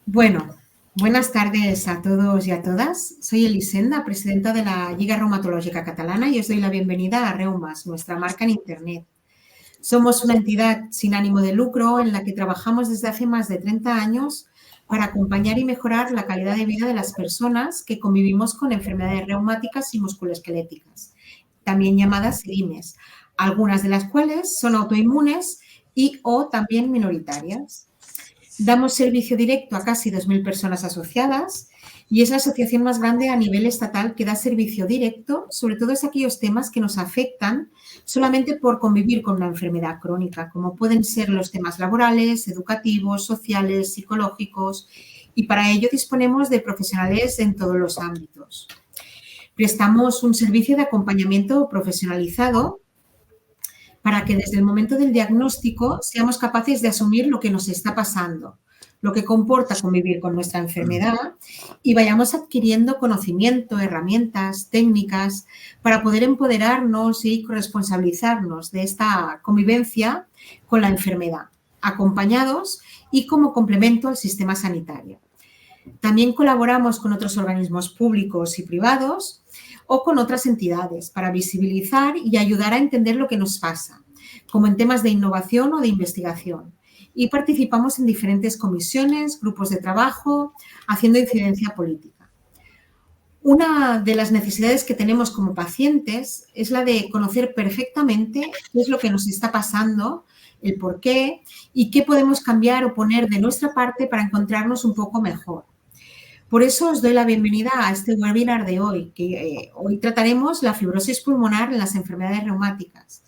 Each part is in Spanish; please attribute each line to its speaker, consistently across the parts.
Speaker 1: Bueno, buenas tardes a todos y a todas. Soy Elisenda, presidenta de la Lliga Reumatológica Catalana y os doy la bienvenida a Reumas, nuestra marca en Internet. Somos una entidad sin ánimo de lucro en la que trabajamos desde hace más de 30 años para acompañar y mejorar la calidad de vida de las personas que convivimos con enfermedades reumáticas y musculoesqueléticas, también llamadas LIMES, algunas de las cuales son autoinmunes y o también minoritarias. Damos servicio directo a casi 2.000 personas asociadas y es la asociación más grande a nivel estatal que da servicio directo, sobre todo a aquellos temas que nos afectan solamente por convivir con una enfermedad crónica, como pueden ser los temas laborales, educativos, sociales, psicológicos, y para ello disponemos de profesionales en todos los ámbitos. Prestamos un servicio de acompañamiento profesionalizado para que desde el momento del diagnóstico seamos capaces de asumir lo que nos está pasando, lo que comporta convivir con nuestra enfermedad y vayamos adquiriendo conocimiento, herramientas, técnicas para poder empoderarnos y corresponsabilizarnos de esta convivencia con la enfermedad, acompañados y como complemento al sistema sanitario. También colaboramos con otros organismos públicos y privados o con otras entidades para visibilizar y ayudar a entender lo que nos pasa, como en temas de innovación o de investigación. Y participamos en diferentes comisiones, grupos de trabajo, haciendo incidencia política. Una de las necesidades que tenemos como pacientes es la de conocer perfectamente qué es lo que nos está pasando, el por qué y qué podemos cambiar o poner de nuestra parte para encontrarnos un poco mejor. Por eso os doy la bienvenida a este webinar de hoy, que hoy trataremos la fibrosis pulmonar en las enfermedades reumáticas,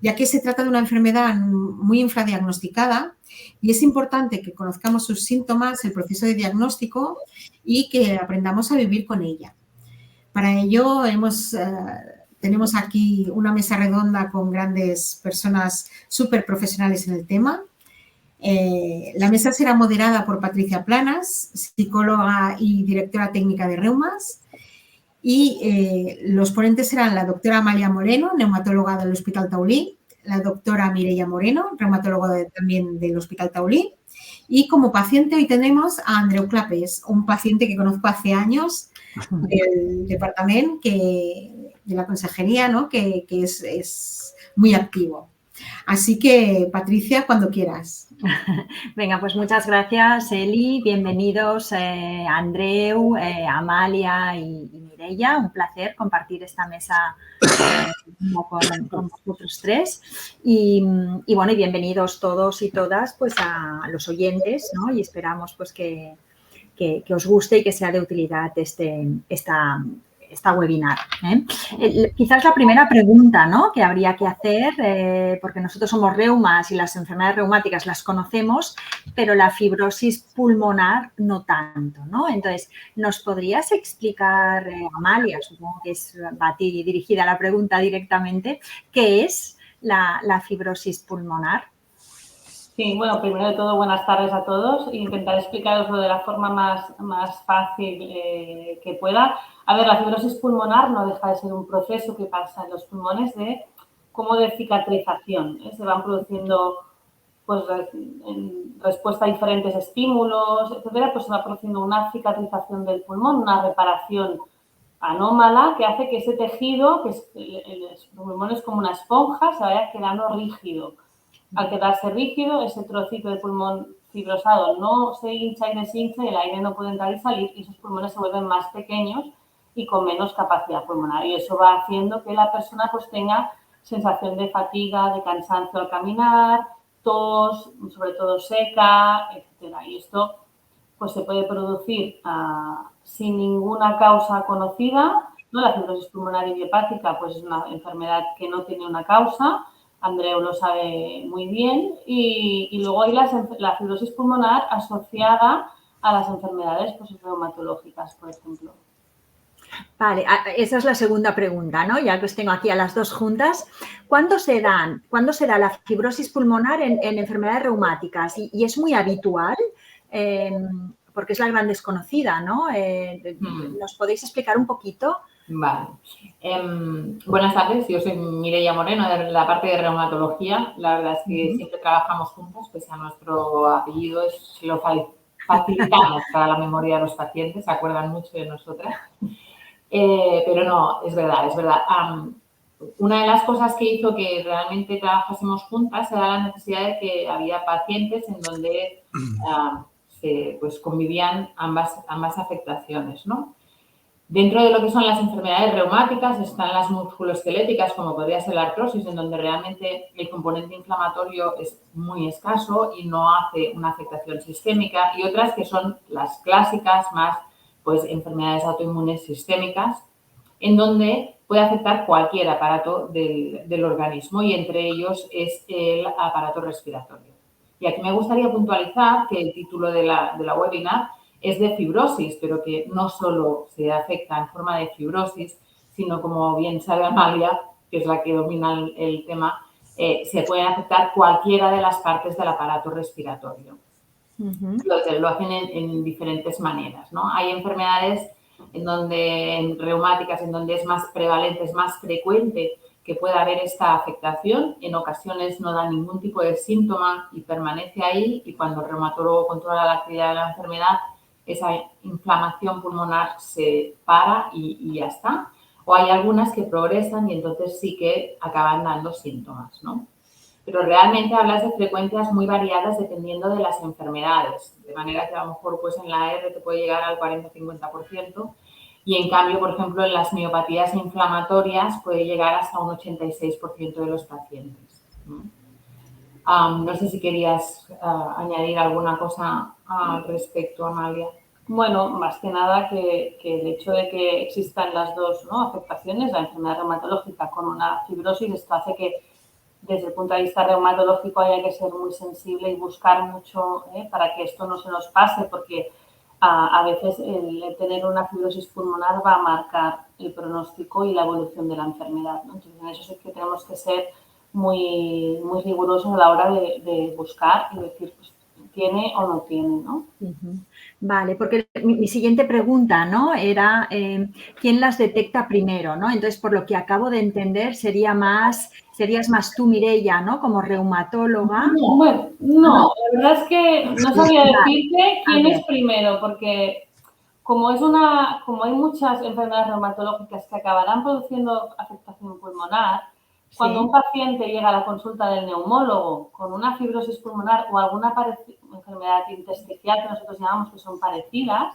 Speaker 1: ya que se trata de una enfermedad muy infradiagnosticada y es importante que conozcamos sus síntomas, el proceso de diagnóstico y que aprendamos a vivir con ella. Para ello tenemos aquí una mesa redonda con grandes personas súper profesionales en el tema. La mesa será moderada por Patricia Planas, psicóloga y directora técnica de Reumas, y los ponentes serán la doctora Amalia Moreno, neumatóloga del Hospital Taulí, la doctora Mireia Moreno, reumatóloga también del Hospital Taulí, y como paciente hoy tenemos a Andreu Clapés, un paciente que conozco hace años del departamento, de la consejería, ¿no? que es muy activo. Así que, Patricia, cuando quieras.
Speaker 2: Venga, pues muchas gracias, Eli. Bienvenidos, Andreu, Amalia y Mireia. Un placer compartir esta mesa con vosotros tres. Y bueno, y bienvenidos todos y todas pues, a los oyentes, ¿no? Y esperamos pues, que os guste y que sea de utilidad esta webinar. Quizás la primera pregunta, ¿no? que habría que hacer, porque nosotros somos reumas y las enfermedades reumáticas las conocemos, pero la fibrosis pulmonar no tanto, ¿no? Entonces, ¿nos podrías explicar, Amalia, supongo que va a ti dirigida la pregunta directamente, qué es la fibrosis pulmonar?
Speaker 3: Sí, bueno, primero de todo, buenas tardes a todos. Intentaré explicaroslo de la forma más fácil que pueda. A ver, la fibrosis pulmonar no deja de ser un proceso que pasa en los pulmones como de cicatrización. Se van produciendo, pues, en respuesta a diferentes estímulos, etcétera, pues se va produciendo una cicatrización del pulmón, una reparación anómala que hace que ese tejido, que el pulmón es como una esponja, se vaya quedando rígido. Al quedarse rígido, ese trocito de pulmón fibrosado no se hincha y deshincha y el aire no puede entrar y salir y esos pulmones se vuelven más pequeños y con menos capacidad pulmonar. Y eso va haciendo que la persona pues tenga sensación de fatiga, de cansancio al caminar, tos, sobre todo seca, etcétera. Y esto pues se puede producir sin ninguna causa conocida, ¿no? La fibrosis pulmonar idiopática pues es una enfermedad que no tiene una causa. Andreu lo sabe muy bien, y luego hay la fibrosis pulmonar asociada a las enfermedades pues, reumatológicas, por ejemplo.
Speaker 2: Vale, esa es la segunda pregunta, ¿no? Ya que os tengo aquí a las dos juntas. ¿Cuándo se da la fibrosis pulmonar en enfermedades reumáticas? ¿Y es muy habitual? Porque es la gran desconocida, ¿no? ¿Nos podéis explicar un poquito?
Speaker 4: Vale. Buenas tardes, yo soy Mireia Moreno, de la parte de reumatología. La verdad es que siempre trabajamos juntos, pese a nuestro apellido es facilitamos para la memoria de los pacientes, se acuerdan mucho de nosotras. Pero no, es verdad, es verdad. Una de las cosas que hizo que realmente trabajásemos juntas era la necesidad de que había pacientes en donde pues convivían ambas afectaciones, ¿no? Dentro de lo que son las enfermedades reumáticas están las musculoesqueléticas, como podría ser la artrosis, en donde realmente el componente inflamatorio es muy escaso y no hace una afectación sistémica, y otras que son las clásicas, más pues enfermedades autoinmunes sistémicas, en donde puede afectar cualquier aparato del organismo, y entre ellos es el aparato respiratorio. Y aquí me gustaría puntualizar que el título de la webinar es de fibrosis, pero que no solo se afecta en forma de fibrosis, sino, como bien sabe Amalia, que es la que domina el tema, se pueden afectar cualquiera de las partes del aparato respiratorio. Lo hacen en diferentes maneras, ¿no? Hay enfermedades reumáticas en donde es más prevalente, es más frecuente que pueda haber esta afectación. En ocasiones no da ningún tipo de síntoma y permanece ahí, y cuando el reumatólogo controla la actividad de la enfermedad, esa inflamación pulmonar se para y ya está. O hay algunas que progresan y entonces sí que acaban dando síntomas, ¿no? Pero realmente hablas de frecuencias muy variadas dependiendo de las enfermedades, de manera que a lo mejor pues en la R te puede llegar al 40-50%, y en cambio, por ejemplo, en las miopatías inflamatorias puede llegar hasta un 86% de los pacientes. No sé si querías añadir alguna cosa al respecto, Amalia.
Speaker 3: Bueno, más que nada que el hecho de que existan las dos, ¿no?, afectaciones, la enfermedad reumatológica con una fibrosis, esto hace que desde el punto de vista reumatológico haya que ser muy sensible y buscar mucho para que esto no se nos pase, porque a veces el tener una fibrosis pulmonar va a marcar el pronóstico y la evolución de la enfermedad, ¿no? Entonces, en eso sí que tenemos que ser muy, muy rigurosos a la hora de buscar y decir, pues, tiene o no tiene, ¿no?
Speaker 2: Vale, porque mi siguiente pregunta, ¿no?, era ¿quién las detecta primero, ¿no? Entonces, por lo que acabo de entender, serías más tú, Mireia, ¿no?, como reumatóloga.
Speaker 3: No, bueno, no, la verdad es que no sabía decirte quién es primero, porque como hay muchas enfermedades reumatológicas que acabarán produciendo afectación pulmonar, cuando un paciente llega a la consulta del neumólogo con una fibrosis pulmonar o alguna enfermedad intersticial que nosotros llamamos que son parecidas,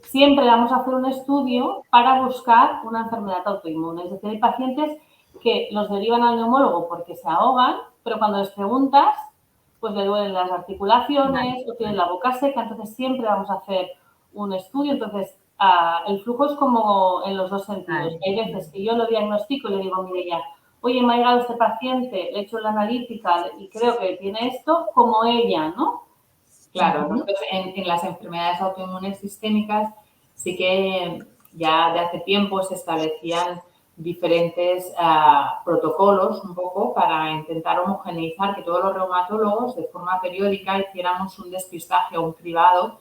Speaker 3: siempre vamos a hacer un estudio para buscar una enfermedad autoinmune. Es decir, hay pacientes que los derivan al neumólogo porque se ahogan, pero cuando les preguntas, pues le duelen las articulaciones o tienen la boca seca, entonces siempre vamos a hacer un estudio. Entonces, el flujo es como en los dos sentidos. Hay veces que yo lo diagnostico y le digo, mire ya, oye, me ha llegado este paciente, le he hecho la analítica y creo que tiene esto, como ella, ¿no?
Speaker 4: Claro, nosotros en las enfermedades autoinmunes sistémicas sí que ya de hace tiempo se establecían diferentes protocolos un poco para intentar homogeneizar, que todos los reumatólogos de forma periódica hiciéramos un despistaje o un cribado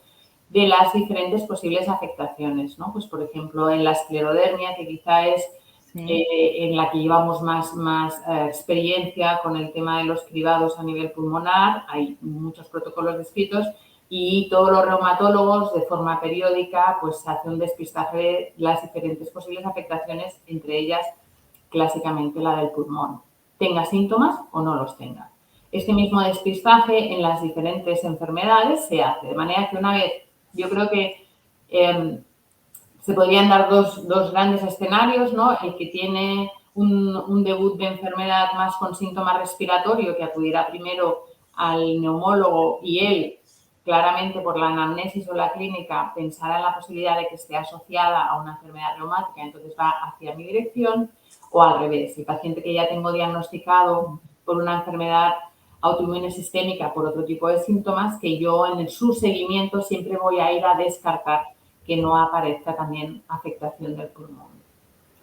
Speaker 4: de las diferentes posibles afectaciones, ¿no? Pues, por ejemplo, en la esclerodermia, que quizá es en la que llevamos más experiencia con el tema de los cribados a nivel pulmonar, hay muchos protocolos descritos, y todos los reumatólogos de forma periódica pues hace un despistaje de las diferentes posibles afectaciones, entre ellas clásicamente la del pulmón, tenga síntomas o no los tenga. Este mismo despistaje en las diferentes enfermedades se hace, de manera que una vez, yo creo que se podrían dar dos grandes escenarios, ¿no? El que tiene un debut de enfermedad más con síntoma respiratorio, que acudirá primero al neumólogo y él, claramente por la anamnesis o la clínica, pensará en la posibilidad de que esté asociada a una enfermedad reumática, entonces va hacia mi dirección, o al revés, el paciente que ya tengo diagnosticado por una enfermedad autoinmune sistémica por otro tipo de síntomas, que yo en su seguimiento siempre voy a ir a descartar que no aparezca también afectación del pulmón.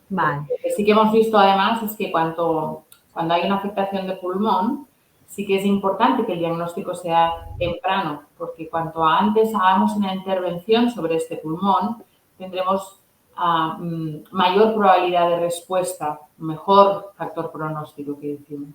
Speaker 2: Vale.
Speaker 4: Lo que sí que hemos visto además es que cuando hay una afectación de pulmón, sí que es importante que el diagnóstico sea temprano, porque cuanto antes hagamos una intervención sobre este pulmón, tendremos mayor probabilidad de respuesta, mejor factor pronóstico que decimos.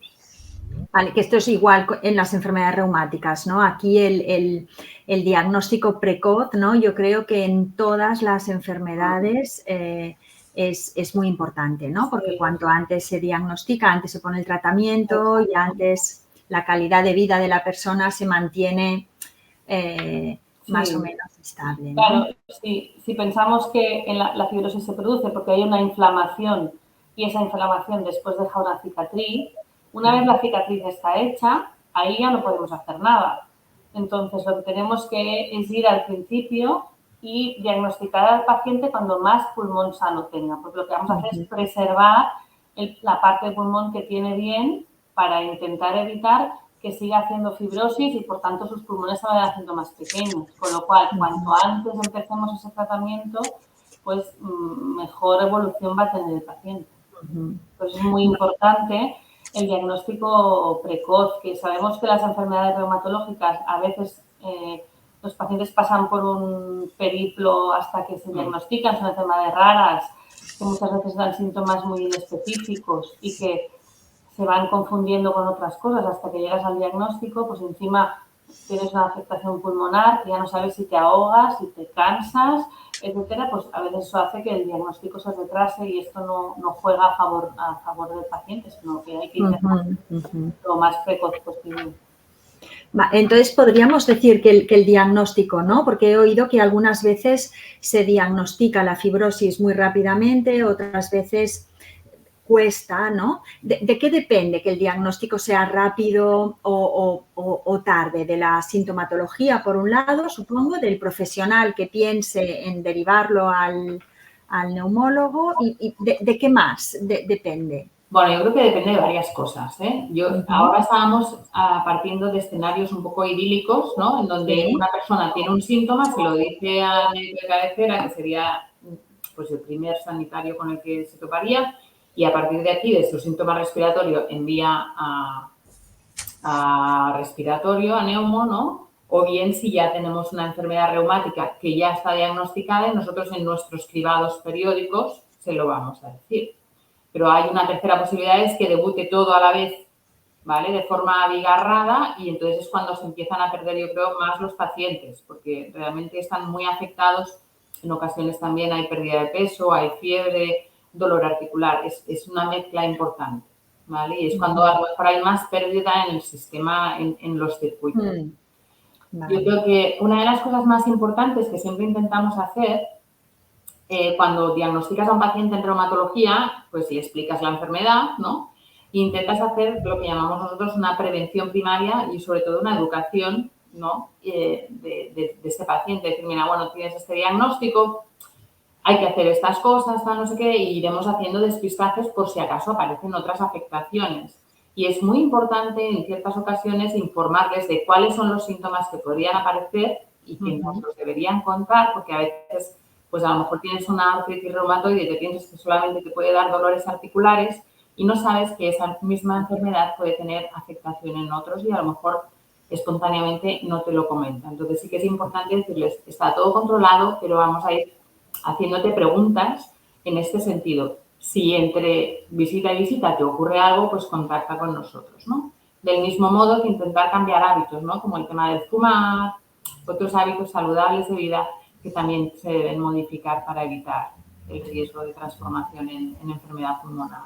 Speaker 2: Vale, que esto es igual en las enfermedades reumáticas, ¿no? Aquí el diagnóstico precoz, ¿no? Yo creo que en todas las enfermedades es muy importante, ¿no? Porque
Speaker 3: Sí.
Speaker 2: cuanto antes se diagnostica, antes se pone el tratamiento y antes la calidad de vida de la persona se mantiene más o menos estable, ¿no?
Speaker 3: Claro, si pensamos que la fibrosis se produce porque hay una inflamación y esa inflamación después deja una cicatriz, una vez la cicatriz está hecha, ahí ya no podemos hacer nada. Entonces, lo que tenemos que es ir al principio y diagnosticar al paciente cuando más pulmón sano tenga. Pues lo que vamos a hacer es preservar la parte del pulmón que tiene bien para intentar evitar que siga haciendo fibrosis y, por tanto, sus pulmones se vayan haciendo más pequeños. Con lo cual, cuanto antes empecemos ese tratamiento, pues mejor evolución va a tener el paciente. Entonces, es muy importante el diagnóstico precoz, que sabemos que las enfermedades reumatológicas a veces los pacientes pasan por un periplo hasta que se diagnostican, son enfermedades raras, que muchas veces dan síntomas muy específicos y que se van confundiendo con otras cosas hasta que llegas al diagnóstico, pues encima tienes una afectación pulmonar, ya no sabes si te ahogas, si te cansas, etcétera, pues a veces eso hace que el diagnóstico se retrase y esto no juega a favor del paciente, sino que hay que intentar lo más precoz posible.
Speaker 2: Entonces, podríamos decir que el diagnóstico, ¿no? Porque he oído que algunas veces se diagnostica la fibrosis muy rápidamente, otras veces cuesta, ¿no? ¿De qué depende que el diagnóstico sea rápido o tarde? ¿De la sintomatología, por un lado, supongo, del profesional que piense en derivarlo al neumólogo? ¿Y de qué más depende?
Speaker 4: Bueno, yo creo que depende de varias cosas, ¿eh? Ahora estábamos partiendo de escenarios un poco idílicos, ¿no? En donde una persona tiene un síntoma, se lo dice al médico de cabecera, que sería pues el primer sanitario con el que se toparía, y a partir de aquí, de su síntoma respiratorio, envía a respiratorio, a neumo, ¿no? O bien si ya tenemos una enfermedad reumática que ya está diagnosticada, y nosotros en nuestros cribados periódicos se lo vamos a decir. Pero hay una tercera posibilidad, es que debute todo a la vez, ¿vale? De forma abigarrada, y entonces es cuando se empiezan a perder, yo creo, más los pacientes, porque realmente están muy afectados. En ocasiones también hay pérdida de peso, hay fiebre, dolor articular. Es una mezcla importante, ¿vale? Y es cuando a lo mejor hay más pérdida en el sistema, en los circuitos. Yo creo que una de las cosas más importantes que siempre intentamos hacer cuando diagnosticas a un paciente en reumatología, pues le explicas la enfermedad, ¿no? E intentas hacer lo que llamamos nosotros una prevención primaria y sobre todo una educación, ¿no? De este paciente. Decir, mira, bueno, tienes este diagnóstico, hay que hacer estas cosas, no sé qué, y iremos haciendo despistajes por si acaso aparecen otras afectaciones. Y es muy importante en ciertas ocasiones informarles de cuáles son los síntomas que podrían aparecer y que nos los deberían contar, porque a veces pues a lo mejor tienes una artritis reumatoide y te piensas que solamente te puede dar dolores articulares y no sabes que esa misma enfermedad puede tener afectación en otros y a lo mejor espontáneamente no te lo comenta. Entonces sí que es importante decirles, está todo controlado, pero vamos a ir haciéndote preguntas en este sentido. Si entre visita y visita te ocurre algo, pues contacta con nosotros, ¿no? Del mismo modo que intentar cambiar hábitos, ¿no? Como el tema del fumar, otros hábitos saludables de vida que también se deben modificar para evitar el riesgo de transformación en enfermedad pulmonar.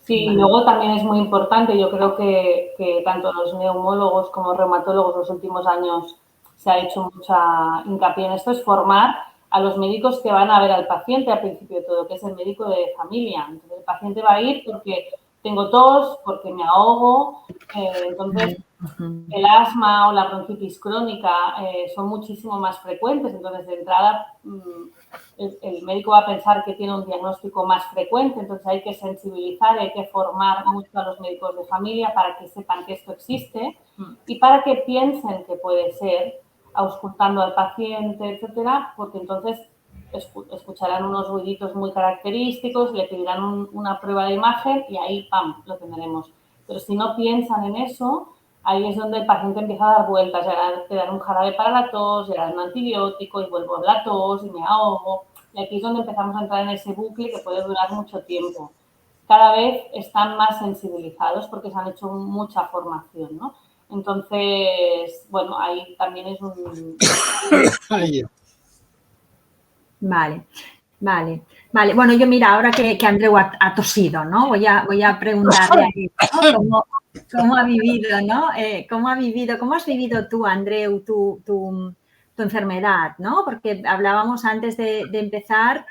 Speaker 3: Sí, y luego también es muy importante, yo creo que tanto los neumólogos como reumatólogos los últimos años se ha hecho mucha hincapié en esto, es formar a los médicos que van a ver al paciente al principio de todo, que es el médico de familia. Entonces, el paciente va a ir porque tengo tos, porque me ahogo, entonces el asma o la bronquitis crónica son muchísimo más frecuentes, entonces de entrada el médico va a pensar que tiene un diagnóstico más frecuente, entonces hay que sensibilizar, hay que formar mucho a los médicos de familia para que sepan que esto existe y para que piensen que puede ser, auscultando al paciente, etcétera, porque entonces escucharán unos ruiditos muy característicos, le pedirán una prueba de imagen y ahí, ¡pam!, lo tendremos. Pero si no piensan en eso, ahí es donde el paciente empieza a dar vueltas, ya te dan un jarabe para la tos, ya dan un antibiótico y vuelvo a la tos y me ahogo. Y aquí es donde empezamos a entrar en ese bucle que puede durar mucho tiempo. cada vez están más sensibilizados porque se han hecho mucha formación, ¿no? Entonces, bueno, ahí también es un...
Speaker 2: Vale. Bueno, yo mira, ahora que Andreu ha tosido, ¿no? Voy a preguntarle a él, ¿no? ¿Cómo ha vivido, ¿no? ¿Cómo has vivido tú, Andreu, tu enfermedad, ¿no? Porque hablábamos antes de empezar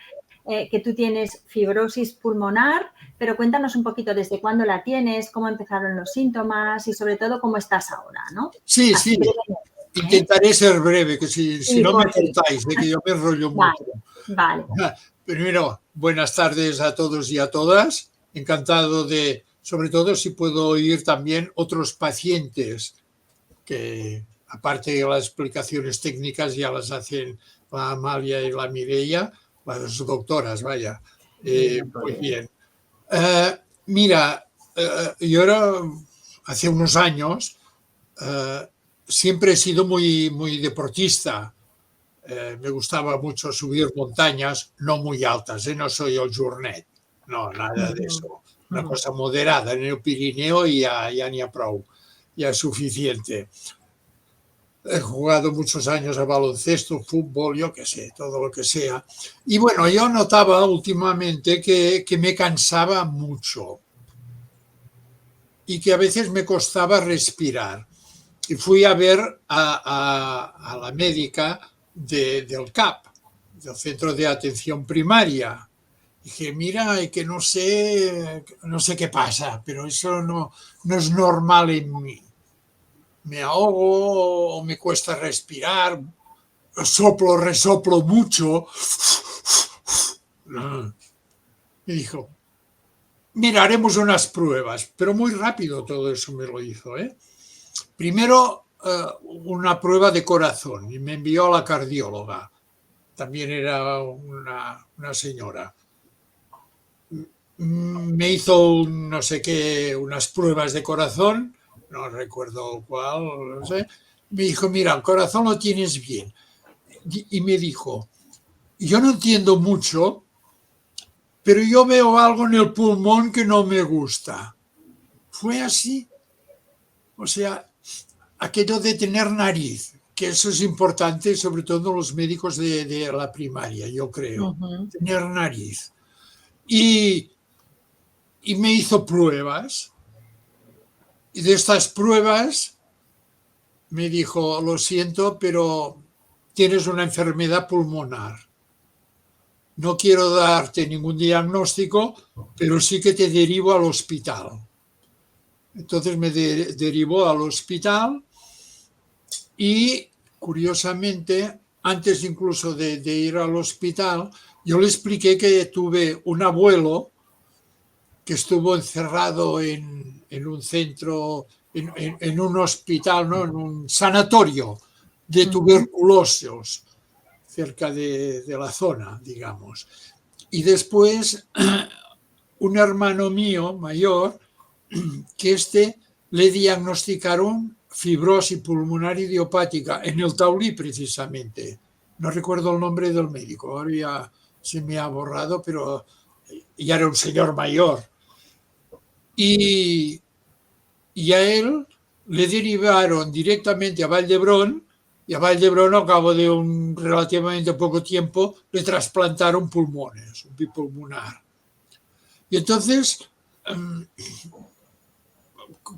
Speaker 2: que tú tienes fibrosis pulmonar, pero cuéntanos un poquito desde cuándo la tienes, cómo empezaron los síntomas y sobre todo cómo estás ahora, ¿no?
Speaker 5: Sí, sí. Intentaré ser breve, que si no me cortáis, de que yo me enrollo mucho.
Speaker 2: Vale.
Speaker 5: Primero, buenas tardes a todos y a todas. Encantado de, sobre todo si puedo oír también otros pacientes que, aparte de las explicaciones técnicas, ya las hacen la Amalia y la Mireia, las doctoras, vaya. Muy bien. Mira, yo hace unos años siempre he sido muy deportista. Me gustaba mucho subir montañas, no muy altas, no soy el Journet, no, nada de eso. Una cosa moderada en el Pirineo y ya ni a prou, ya es suficiente. He jugado muchos años a baloncesto, fútbol, yo qué sé, todo lo que sea. Y bueno, yo notaba últimamente que me cansaba mucho y que a veces me costaba respirar. Y fui a ver a la médica del CAP, del Centro de Atención Primaria. Dije, mira, que no sé qué pasa, pero eso no es normal en mí. Me ahogo o me cuesta respirar, resoplo mucho. Me dijo, mira, haremos unas pruebas, pero muy rápido todo eso me lo hizo, ¿eh? Primero, una prueba de corazón y me envió a la cardióloga. También era una señora. Me hizo no sé qué, unas pruebas de corazón, no recuerdo cuál, no sé. Me dijo, mira, el corazón lo tienes bien. Y me dijo, yo no entiendo mucho, pero yo veo algo en el pulmón que no me gusta. Fue así. O sea, aquello de tener nariz, que eso es importante, sobre todo los médicos de la primaria, yo creo, tener nariz. Y me hizo pruebas, y de estas pruebas me dijo, lo siento, pero tienes una enfermedad pulmonar. No quiero darte ningún diagnóstico, pero sí que te derivo al hospital. Entonces me derivó al hospital. Y, curiosamente, antes incluso de ir al hospital, yo le expliqué que tuve un abuelo que estuvo encerrado en un centro, en un hospital, ¿no? En un sanatorio de tuberculosos, cerca de la zona, digamos. Y después, un hermano mío mayor, que le diagnosticaron fibrosis pulmonar idiopática en el Taulí, precisamente. No recuerdo el nombre del médico, ahora ya se me ha borrado, pero ya era un señor mayor. Y a él le derivaron directamente a Vall d'Hebron, y a Vall d'Hebron, al cabo de un relativamente poco tiempo, le trasplantaron pulmones, un bipulmonar. Y entonces,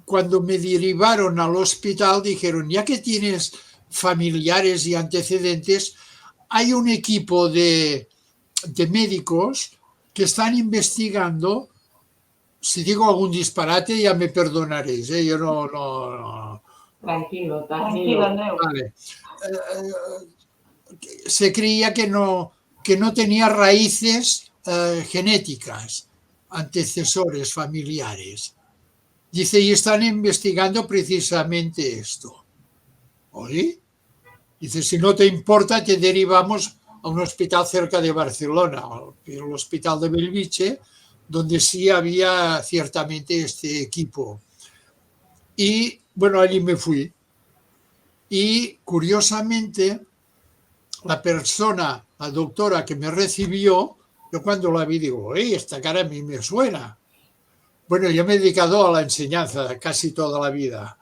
Speaker 5: cuando me derivaron al hospital, dijeron, ya que tienes familiares y antecedentes, hay un equipo de médicos que están investigando. Si digo algún disparate, ya me perdonaréis, ¿eh? Yo no.
Speaker 4: Tranquilo,
Speaker 3: Andreu.
Speaker 5: Vale. Se creía que no tenía raíces genéticas, antecesores familiares. Dice, y están investigando precisamente esto. ¿Oye? Dice, si no te importa, te derivamos a un hospital cerca de Barcelona, el Hospital de Bellvitge, donde sí había ciertamente este equipo. Y, bueno, allí me fui. Y, curiosamente, la doctora que me recibió, yo cuando la vi digo, esta cara a mí me suena. Bueno, yo me he dedicado a la enseñanza casi toda la vida.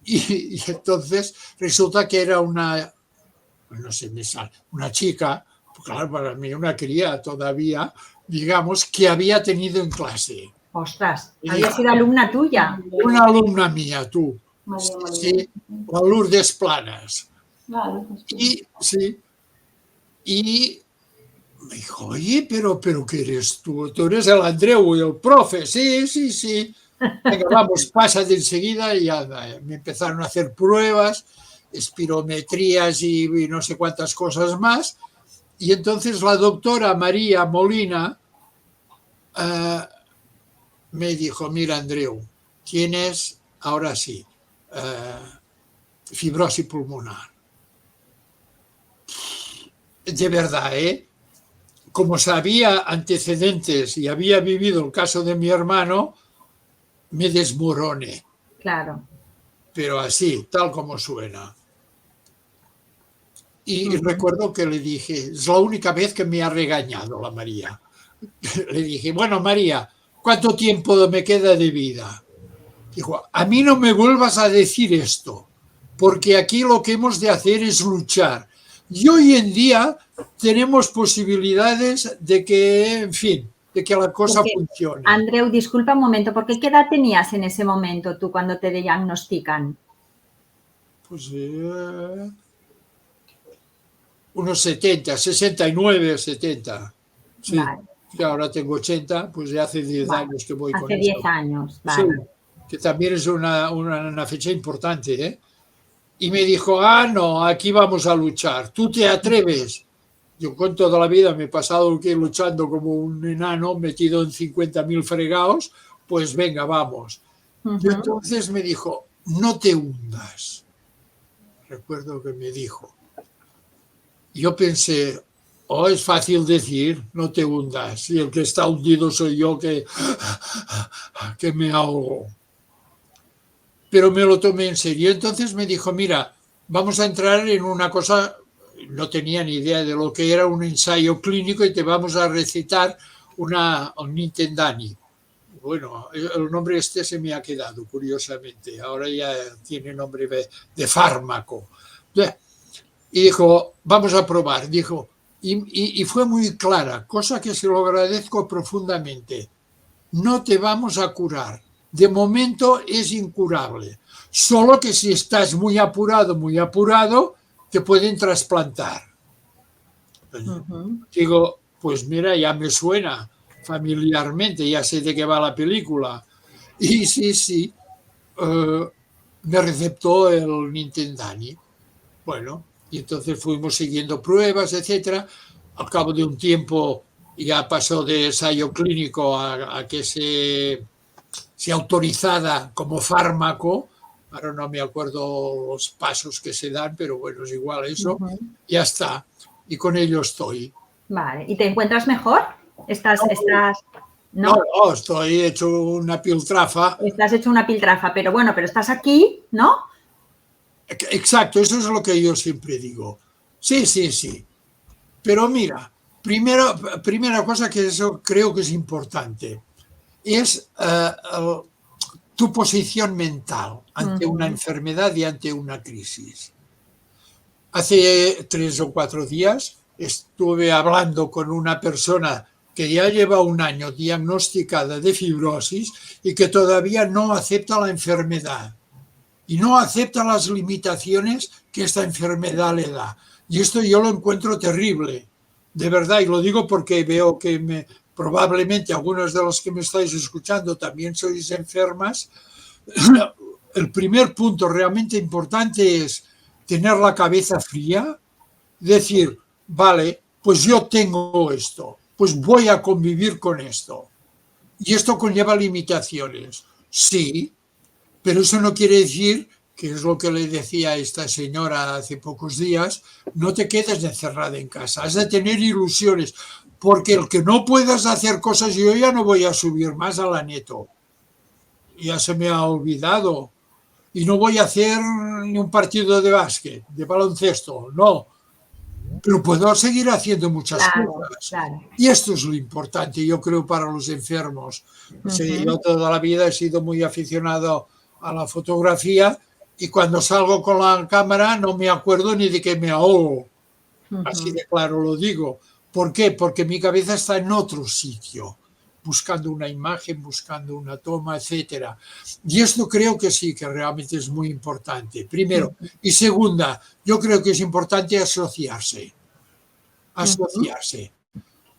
Speaker 5: Y entonces resulta que era no sé, una chica, claro, para mí una cría todavía, digamos, que había tenido en clase.
Speaker 2: Ostras, había sido alumna tuya.
Speaker 5: Una alumna mía, tú.
Speaker 3: María.
Speaker 5: Sí, la Lourdes Planas.
Speaker 3: Vale, pues sí.
Speaker 5: Sí. Y me dijo, oye, pero ¿qué eres tú? Tú eres el Andreu, el profe. Sí. Venga, vamos, pasa de enseguida y anda. Me empezaron a hacer pruebas, espirometrías y no sé cuántas cosas más. Y entonces la doctora María Molina me dijo, mira, Andreu, tienes, ahora sí, fibrosis pulmonar. De verdad, como sabía antecedentes y había vivido el caso de mi hermano, me desmoroné.
Speaker 2: Claro.
Speaker 5: Pero así, tal como suena. Y recuerdo que le dije, es la única vez que me ha regañado la María. Le dije, bueno, María, ¿cuánto tiempo me queda de vida? Dijo, a mí no me vuelvas a decir esto, porque aquí lo que hemos de hacer es luchar. Y hoy en día tenemos posibilidades de que, en fin, de que la cosa funcione.
Speaker 2: Andreu, disculpa un momento, ¿por qué edad tenías en ese momento tú cuando te diagnostican?
Speaker 5: Pues unos 70, 69, 70. Sí.
Speaker 2: Vale.
Speaker 5: Y ahora tengo 80, pues ya hace 10 años que voy con
Speaker 2: hace 10 años, vale.
Speaker 5: Sí, que también es una fecha importante, ¿eh? Y me dijo, no, aquí vamos a luchar, ¿tú te atreves? Yo con toda la vida me he pasado luchando como un enano metido en 50.000 fregados, pues venga, vamos. Y entonces me dijo, no te hundas. Recuerdo que me dijo. Yo pensé, es fácil decir, no te hundas, y el que está hundido soy yo que me ahogo. Pero me lo tomé en serio. Entonces me dijo, mira, vamos a entrar en una cosa, no tenía ni idea de lo que era un ensayo clínico y te vamos a recitar un Nintendani. Bueno, el nombre se me ha quedado, curiosamente. Ahora ya tiene nombre de fármaco. Y dijo, vamos a probar. Dijo, y fue muy clara, cosa que se lo agradezco profundamente. No te vamos a curar. De momento es incurable. Solo que si estás muy apurado, te pueden trasplantar. Digo, pues mira, ya me suena familiarmente, ya sé de qué va la película. Y sí, me receptó el Nintendani. Bueno, y entonces fuimos siguiendo pruebas, etcétera. Al cabo de un tiempo ya pasó de ensayo clínico a que se autorizada como fármaco. Ahora no me acuerdo los pasos que se dan, pero bueno, es igual eso. Ya está. Y con ello estoy.
Speaker 2: Vale. ¿Y te encuentras mejor?
Speaker 5: No, estoy hecho una piltrafa.
Speaker 2: Estás hecho una piltrafa, pero bueno, pero estás aquí, ¿no?
Speaker 5: Exacto, eso es lo que yo siempre digo. Sí. Pero mira, primera cosa que eso creo que es importante es tu posición mental ante una enfermedad y ante una crisis. Hace 3 o 4 días estuve hablando con una persona que ya lleva un año diagnosticada de fibrosis y que todavía no acepta la enfermedad y no acepta las limitaciones que esta enfermedad le da. Y esto yo lo encuentro terrible, de verdad, y lo digo porque veo que probablemente algunos de los que me estáis escuchando también sois enfermas. El primer punto realmente importante es tener la cabeza fría, decir, vale, pues yo tengo esto, pues voy a convivir con esto. Y esto conlleva limitaciones, sí, pero eso no quiere decir, que es lo que le decía a esta señora hace pocos días, no te quedes encerrada en casa, has de tener ilusiones, porque el que no puedas hacer cosas, yo ya no voy a subir más a la Neto, ya se me ha olvidado, y no voy a hacer ni un partido de básquet, de baloncesto, no. pero puedo seguir haciendo muchas
Speaker 2: Claro,
Speaker 5: cosas.
Speaker 2: claro.
Speaker 5: Y esto es lo importante, yo creo, para los enfermos. Sí, yo toda la vida he sido muy aficionado a la fotografía y cuando salgo con la cámara no me acuerdo ni de que me ahogo. Así de claro lo digo. ¿Por qué? Porque mi cabeza está en otro sitio, buscando una imagen, buscando una toma, etcétera. Y esto creo que sí, que realmente es muy importante. Primero. Y segunda, yo creo que es importante asociarse. Asociarse.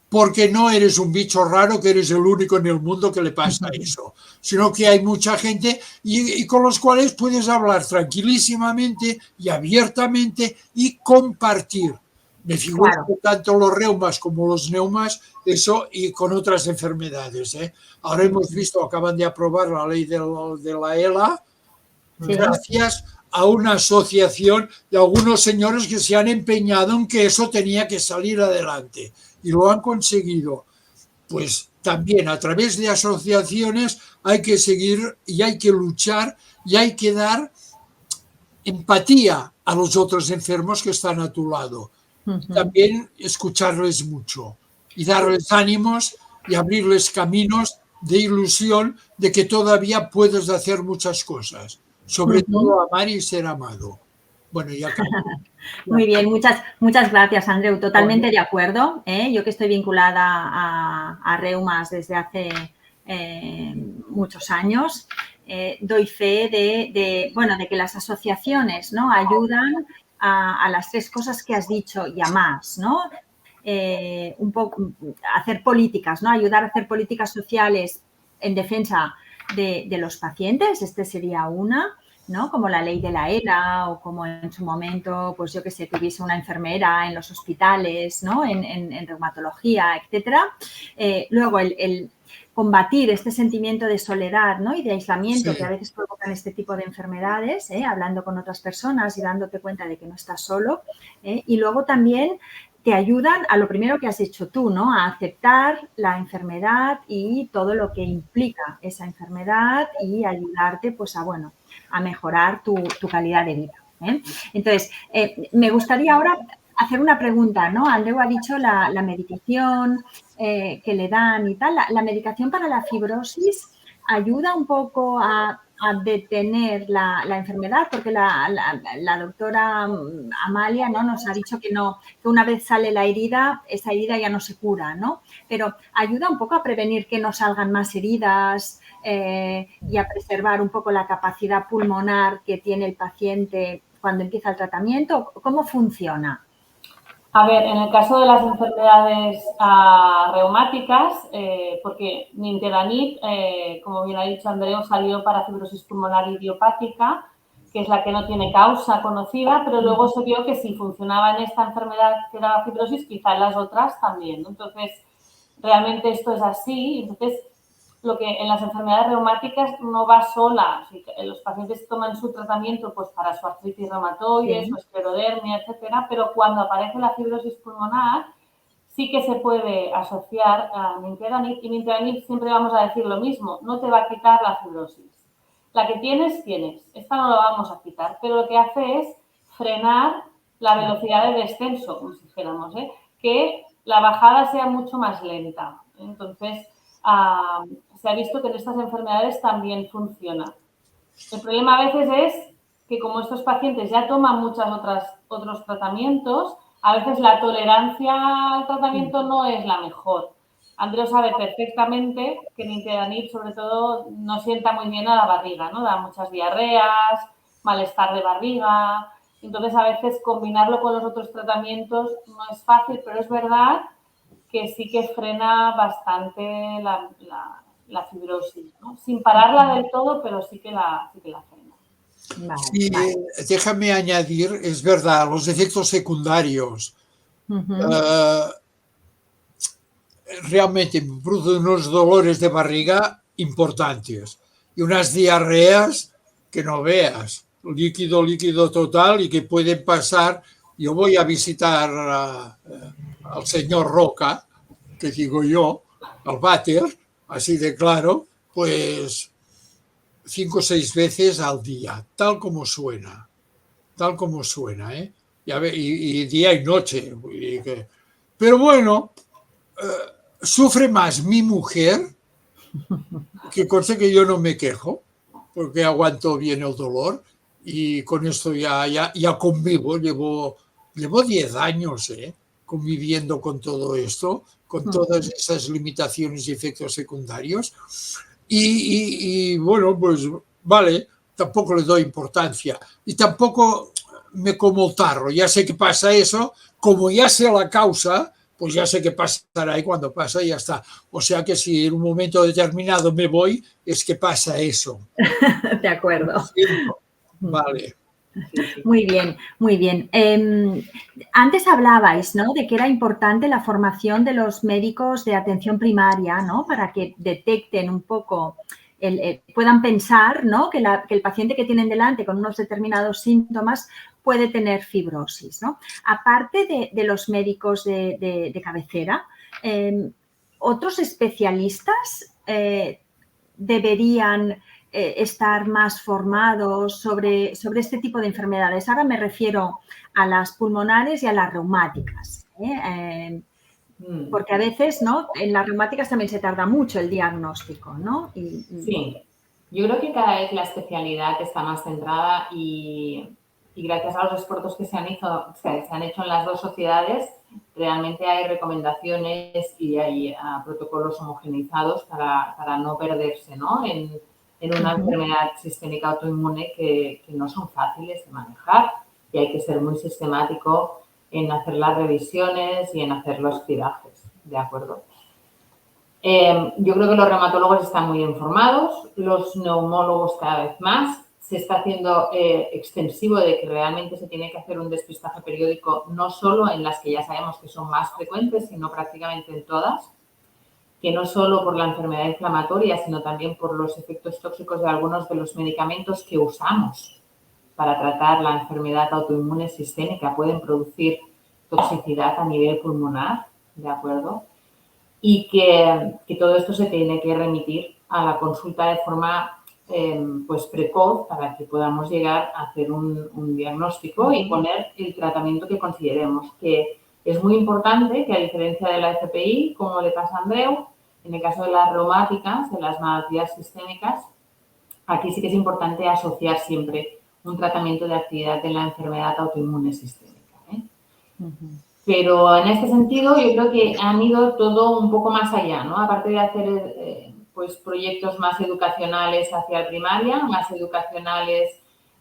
Speaker 5: Porque no eres un bicho raro que eres el único en el mundo que le pasa eso, sino que hay mucha gente y con los cuales puedes hablar tranquilísimamente y abiertamente y compartir. Me figuro
Speaker 2: Claro.
Speaker 5: que tanto los reumas como los neumas, eso y con otras enfermedades. Ahora hemos visto, acaban de aprobar la ley de la ELA,
Speaker 2: Sí.
Speaker 5: gracias a una asociación de algunos señores que se han empeñado en que eso tenía que salir adelante y lo han conseguido. Pues también a través de asociaciones hay que seguir y hay que luchar y hay que dar empatía a los otros enfermos que están a tu lado. También escucharles mucho y darles ánimos y abrirles caminos de ilusión de que todavía puedes hacer muchas cosas. Sobre todo amar y ser amado. Bueno, ya acabo.
Speaker 2: Muy bien, muchas gracias, Andreu. Totalmente de acuerdo. Yo que estoy vinculada a Reumas desde hace muchos años, doy fe de que las asociaciones, ¿no?, ayudan a las tres cosas que has dicho y a más, ¿no? Un poco hacer políticas, ¿no? Ayudar a hacer políticas sociales en defensa de los pacientes, este sería una, ¿no? Como la ley de la ELA o como en su momento, pues yo que sé, que hubiese una enfermera en los hospitales, ¿no? En reumatología, etcétera. Luego, el combatir este sentimiento de soledad, ¿no?, y de aislamiento que a veces provocan este tipo de enfermedades, hablando con otras personas y dándote cuenta de que no estás solo. Y luego también te ayudan a lo primero que has hecho tú, ¿no?, a aceptar la enfermedad y todo lo que implica esa enfermedad y ayudarte, pues, a mejorar tu calidad de vida. Entonces, me gustaría ahora hacer una pregunta, ¿no? Andreu ha dicho la medicación que le dan y tal. La medicación para la fibrosis ayuda un poco a detener la enfermedad, porque la doctora Amalia, ¿no?, nos ha dicho que una vez sale la herida, esa herida ya no se cura, ¿no? Pero ayuda un poco a prevenir que no salgan más heridas y a preservar un poco la capacidad pulmonar que tiene el paciente cuando empieza el tratamiento. ¿Cómo funciona?
Speaker 3: A ver, en el caso de las enfermedades reumáticas, porque nintedanib, como bien ha dicho Andreu, salió para fibrosis pulmonar idiopática, que es la que no tiene causa conocida, pero luego se vio que si funcionaba en esta enfermedad que era la fibrosis, quizá en las otras también, ¿no? Entonces, realmente esto es así. Entonces, lo que en las enfermedades reumáticas no va sola. Los pacientes toman su tratamiento pues para su artritis reumatoide, su esclerodermia, etcétera, pero cuando aparece la fibrosis pulmonar sí que se puede asociar a nintedanib, y nintedanib siempre vamos a decir lo mismo, no te va a quitar la fibrosis. La que tienes, esta no la vamos a quitar, pero lo que hace es frenar la velocidad de descenso, como si dijéramos, que la bajada sea mucho más lenta. Entonces, se ha visto que en estas enfermedades también funciona. El problema a veces es que como estos pacientes ya toman otros tratamientos, a veces la tolerancia al tratamiento no es la mejor. Andreu sabe perfectamente que nintedanib, sobre todo, no sienta muy bien a la barriga, ¿no? Da muchas diarreas, malestar de barriga. Entonces, a veces combinarlo con los otros tratamientos no es fácil, pero es verdad que sí que frena bastante la fibrosis, ¿no? Sin pararla del todo, pero sí que la frena.
Speaker 5: Sí, déjame añadir, es verdad, los efectos secundarios. Realmente me producen unos dolores de barriga importantes y unas diarreas que no veas, líquido total, y que pueden pasar. Yo voy a visitar al señor Roca, que digo yo, al váter, así de claro, pues 5 o 6 veces al día, tal como suena, ¿eh? y día y noche. Pero bueno, sufre más mi mujer, que conste que yo no me quejo, porque aguanto bien el dolor y con esto ya convivo, llevo 10 años conviviendo con todo esto, con todas esas limitaciones y efectos secundarios. Y bueno, pues vale, tampoco le doy importancia y tampoco me como el tarro. Ya sé que pasa eso, como ya sé la causa, pues ya sé que pasará y cuando pasa ya está. O sea que si en un momento determinado me voy, es que pasa eso.
Speaker 2: De acuerdo.
Speaker 5: Vale.
Speaker 2: Muy bien, muy bien. Antes hablabais, ¿no?, de que era importante la formación de los médicos de atención primaria, ¿no?, para que detecten un poco, puedan pensar, ¿no?, que el paciente que tienen delante con unos determinados síntomas puede tener fibrosis, ¿no? Aparte de los médicos de cabecera, ¿otros especialistas deberían estar más formados sobre este tipo de enfermedades? Ahora me refiero a las pulmonares y a las reumáticas, porque a veces, ¿no?, en las reumáticas también se tarda mucho el diagnóstico, ¿no?
Speaker 4: Sí, yo creo que cada vez la especialidad está más centrada y gracias a los esfuerzos que se han hecho en las dos sociedades, realmente hay recomendaciones y hay protocolos homogeneizados para no perderse, ¿no?, en una enfermedad sistémica autoinmune que no son fáciles de manejar y hay que ser muy sistemático en hacer las revisiones y en hacer los cribajes, ¿de acuerdo? Yo creo que los reumatólogos están muy informados, los neumólogos cada vez más. Se está haciendo extensivo de que realmente se tiene que hacer un despistaje periódico, no solo en las que ya sabemos que son más frecuentes, sino prácticamente en todas, que no solo por la enfermedad inflamatoria, sino también por los efectos tóxicos de algunos de los medicamentos que usamos para tratar la enfermedad autoinmune sistémica pueden producir toxicidad a nivel pulmonar, ¿de acuerdo? Y que todo esto se tiene que remitir a la consulta de forma pues precoz para que podamos llegar a hacer un diagnóstico y poner el tratamiento que consideremos. Que es muy importante que, a diferencia de la FPI, como le pasa a Andreu, en el caso de las reumáticas, de las malaltías sistémicas, aquí sí que es importante asociar siempre un tratamiento de actividad de la enfermedad autoinmune sistémica, Pero en este sentido yo creo que han ido todo un poco más allá, ¿no? Aparte de hacer pues proyectos más educacionales hacia la primaria, más educacionales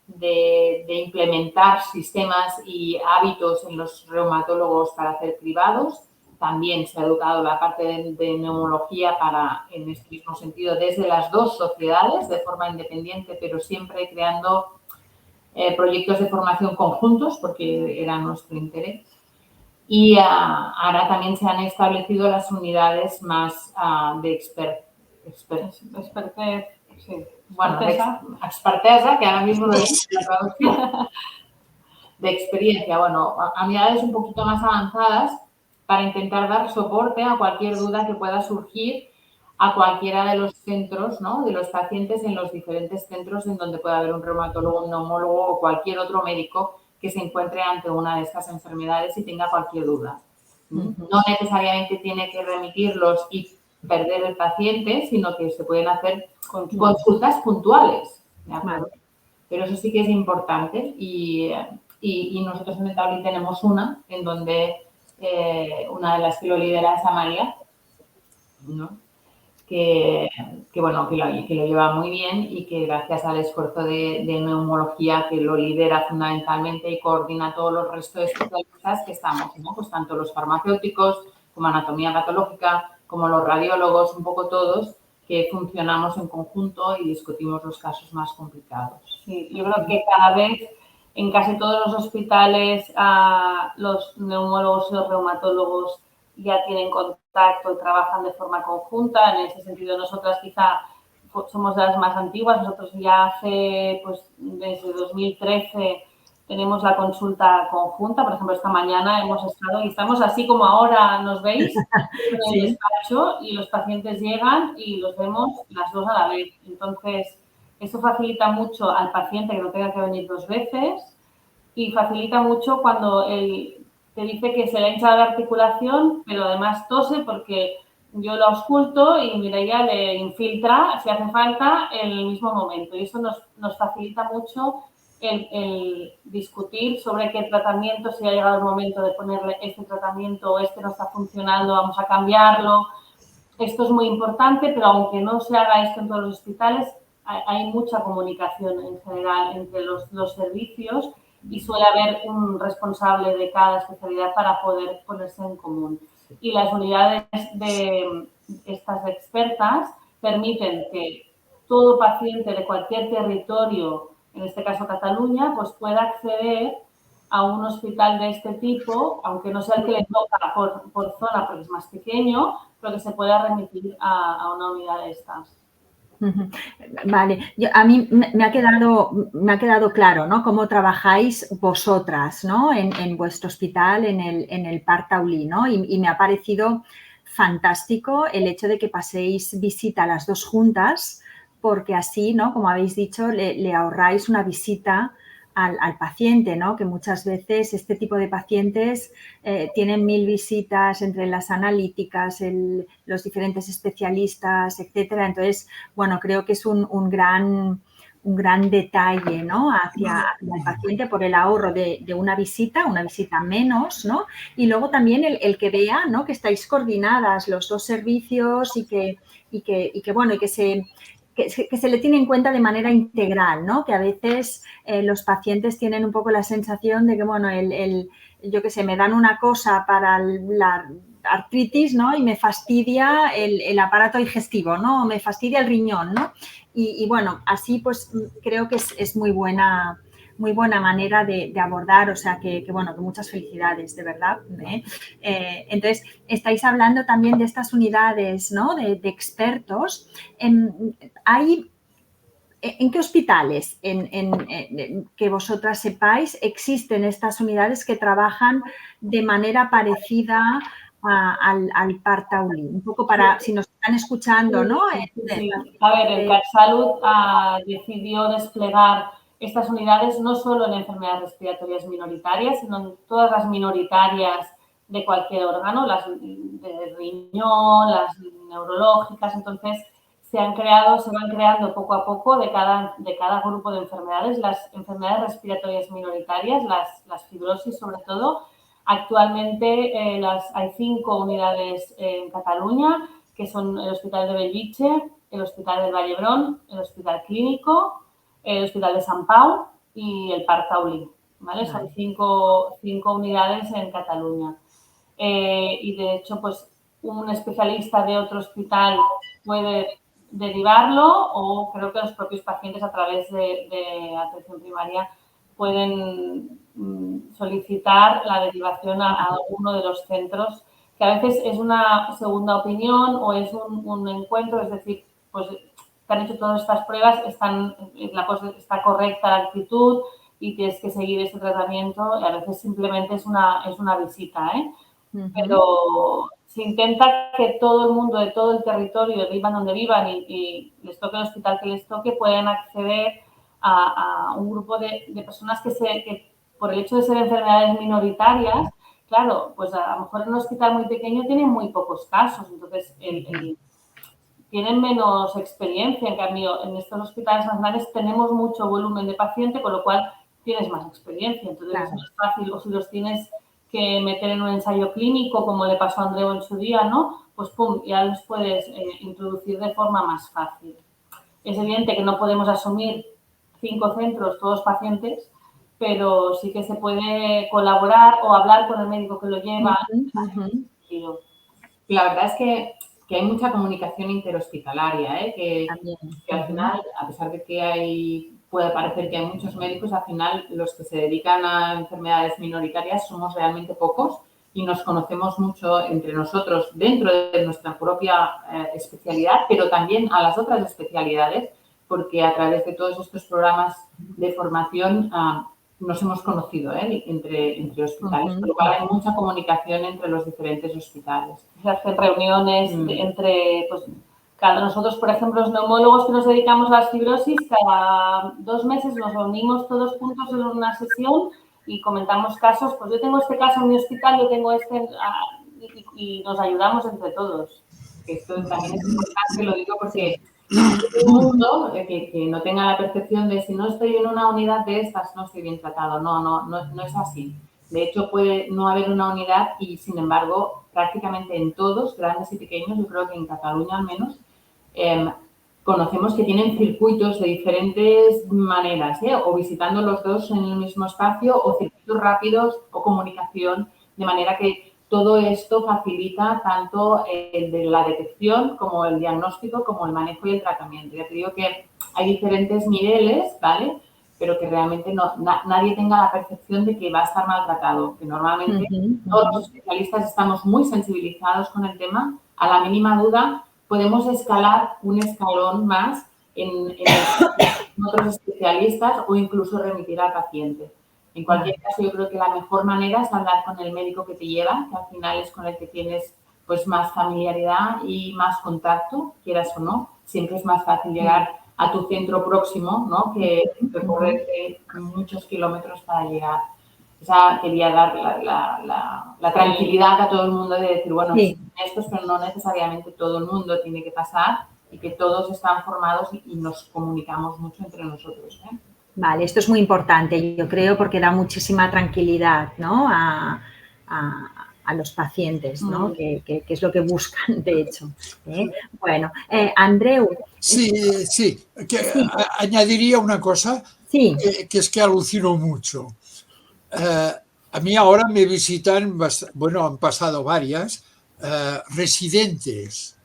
Speaker 4: de implementar sistemas y hábitos en los reumatólogos para hacer cribados. También se ha educado la parte de neumología en este mismo sentido desde las dos sociedades, de forma independiente, pero siempre creando proyectos de formación conjuntos, porque era nuestro interés. Y ahora también se han establecido las unidades más de expertesa, que ahora mismo no es la traducción, de experiencia, bueno, unidades un poquito más avanzadas para intentar dar soporte a cualquier duda que pueda surgir a cualquiera de los centros, ¿no?, de los pacientes en los diferentes centros en donde pueda haber un reumatólogo, un neumólogo o cualquier otro médico que se encuentre ante una de estas enfermedades y tenga cualquier duda. No necesariamente tiene que remitirlos y perder el paciente, sino que se pueden hacer consultas puntuales, ¿de acuerdo? Pero eso sí que es importante y nosotros en Metabli tenemos una en donde una de las que lo lidera es Amalia, ¿no?, que lo lleva muy bien y que gracias al esfuerzo de neumología que lo lidera fundamentalmente y coordina todos los restos de especialistas que estamos, ¿no?, pues tanto los farmacéuticos como anatomía patológica, como los radiólogos, un poco todos, que funcionamos en conjunto y discutimos los casos más complicados.
Speaker 3: Sí, yo creo que cada vez en casi todos los hospitales los neumólogos y los reumatólogos ya tienen contacto y trabajan de forma conjunta. En ese sentido, nosotras quizá somos de las más antiguas. Nosotros ya hace, pues desde 2013 tenemos la consulta conjunta. Por ejemplo, esta mañana hemos estado y estamos así como ahora nos veis en el despacho y los pacientes llegan y los vemos las dos a la vez. Entonces, eso facilita mucho al paciente que no tenga que venir dos veces. y facilita mucho cuando te dice que se le ha hinchado la articulación, pero además tose porque yo lo ausculto y Mireia le infiltra, si hace falta, en el mismo momento. Y eso nos facilita mucho el discutir sobre qué tratamiento, si ha llegado el momento de ponerle este tratamiento o este no está funcionando, vamos a cambiarlo. Esto es muy importante, pero aunque no se haga esto en todos los hospitales, hay mucha comunicación en general entre los servicios y suele haber un responsable de cada especialidad para poder ponerse en común. Y las unidades de estas expertas permiten que todo paciente de cualquier territorio, en este caso Cataluña, pues pueda acceder a un hospital de este tipo, aunque no sea el que le toca por zona porque es más pequeño, pero que se pueda remitir a una unidad de estas.
Speaker 2: Vale, a mí me ha quedado claro, ¿no? Cómo trabajáis vosotras, ¿no? En vuestro hospital, en el Parc Taulí, ¿no? Y me ha parecido fantástico el hecho de que paséis visita a las dos juntas, porque así, ¿no? Como habéis dicho, le ahorráis una visita al paciente, ¿no? Que muchas veces este tipo de pacientes tienen 1000 visitas entre las analíticas, los diferentes especialistas, etcétera. Entonces, bueno, creo que es un gran detalle, ¿no? Hacia el paciente por el ahorro de una visita menos, ¿no? Y luego también el que vea, ¿no? Que estáis coordinadas los dos servicios y que se le tiene en cuenta de manera integral, ¿no? Que a veces los pacientes tienen un poco la sensación de que, bueno, yo qué sé, me dan una cosa para la artritis, ¿no? Y me fastidia el aparato digestivo, ¿no? O me fastidia el riñón, ¿no? Y bueno, así pues creo que es muy buena manera de abordar, o sea que bueno, que muchas felicidades, de verdad. Entonces, estáis hablando también de estas unidades, ¿no? De expertos. ¿En qué hospitales, que vosotras sepáis, existen estas unidades que trabajan de manera parecida al Parc Taulí? Un poco para, si nos están escuchando, ¿no?
Speaker 3: Sí. A ver, el CatSalut decidió desplegar estas unidades no solo en enfermedades respiratorias minoritarias, sino en todas las minoritarias de cualquier órgano, las de riñón, las neurológicas. Entonces, se van creando poco a poco de cada grupo de enfermedades, las enfermedades respiratorias minoritarias, las fibrosis sobre todo. Actualmente hay 5 unidades en Cataluña, que son el Hospital de Bellvitge, el Hospital del Vall-d'Hebron, el Hospital Clínico, el Hospital de Sant Pau y el Parc Taulí, ¿vale? Son 5 unidades en Cataluña. Y de hecho, pues un especialista de otro hospital puede derivarlo o creo que los propios pacientes a través de atención primaria pueden solicitar la derivación a uno de los centros, que a veces es una segunda opinión o es un encuentro, es decir, pues te han hecho todas estas pruebas, está correcta la actitud y tienes que seguir ese tratamiento y a veces simplemente es una visita, ¿eh? Pero se intenta que todo el mundo de todo el territorio, vivan donde vivan y les toque el hospital que les toque, puedan acceder a un grupo de personas que por el hecho de ser enfermedades minoritarias, claro, pues a lo mejor en un hospital muy pequeño tienen muy pocos casos, entonces tienen menos experiencia. En cambio, en estos hospitales nacionales tenemos mucho volumen de paciente, con lo cual tienes más experiencia. Entonces claro, es más fácil, o si los tienes que meter en un ensayo clínico, como le pasó a Andreu en su día, ¿no? Pues pum, ya los puedes introducir de forma más fácil. Es evidente que no podemos asumir 5 centros, todos pacientes, pero sí que se puede colaborar o hablar con el médico que lo lleva.
Speaker 4: La verdad es que hay mucha comunicación interhospitalaria, ¿eh? Que al final, a pesar de que puede parecer que hay muchos médicos, al final los que se dedican a enfermedades minoritarias somos realmente pocos y nos conocemos mucho entre nosotros dentro de nuestra propia especialidad, pero también a las otras especialidades, porque a través de todos estos programas de formación nos hemos conocido entre hospitales, por lo cual hay mucha comunicación entre los diferentes hospitales.
Speaker 3: Se hacen reuniones entre, pues, cada nosotros, por ejemplo, los neumólogos que nos dedicamos a las fibrosis, cada 2 meses nos reunimos todos juntos en una sesión y comentamos casos, pues yo tengo este caso en mi hospital, yo tengo este, y nos ayudamos entre todos. Esto también es importante, lo digo porque todo el mundo que no tenga la percepción de si no estoy en una unidad de estas, no estoy bien tratado. No es así. De hecho, puede no haber una unidad y, sin embargo, prácticamente en todos, grandes y pequeños, yo creo que en Cataluña al menos, conocemos que tienen circuitos de diferentes maneras, o visitando los dos en el mismo espacio, o circuitos rápidos, o comunicación, de manera que todo esto facilita tanto el de la detección como el diagnóstico, como el manejo y el tratamiento. Ya te digo que hay diferentes niveles, ¿vale? Pero que realmente nadie tenga la percepción de que va a estar maltratado, que normalmente todos los especialistas estamos muy sensibilizados con el tema. A la mínima duda podemos escalar un escalón más en otros especialistas o incluso remitir al paciente. En cualquier caso, yo creo que la mejor manera es hablar con el médico que te lleva, que al final es con el que tienes pues más familiaridad y más contacto, quieras o no. Siempre es más fácil llegar a tu centro próximo, ¿no? Que recorrer muchos kilómetros para llegar. Quería dar la tranquilidad a todo el mundo de decir, bueno, sí, estos, pero no necesariamente todo el mundo tiene que pasar y que todos están formados y nos comunicamos mucho entre nosotros, ¿eh?
Speaker 2: Vale, esto es muy importante, yo creo, porque da muchísima tranquilidad, ¿no? a los pacientes, ¿no? Que es lo que buscan, de hecho. Bueno, Andreu.
Speaker 5: Sí. Añadiría una cosa,
Speaker 2: sí.
Speaker 5: que es que alucino mucho. A mí ahora me visitan, bueno, han pasado varias, residentes,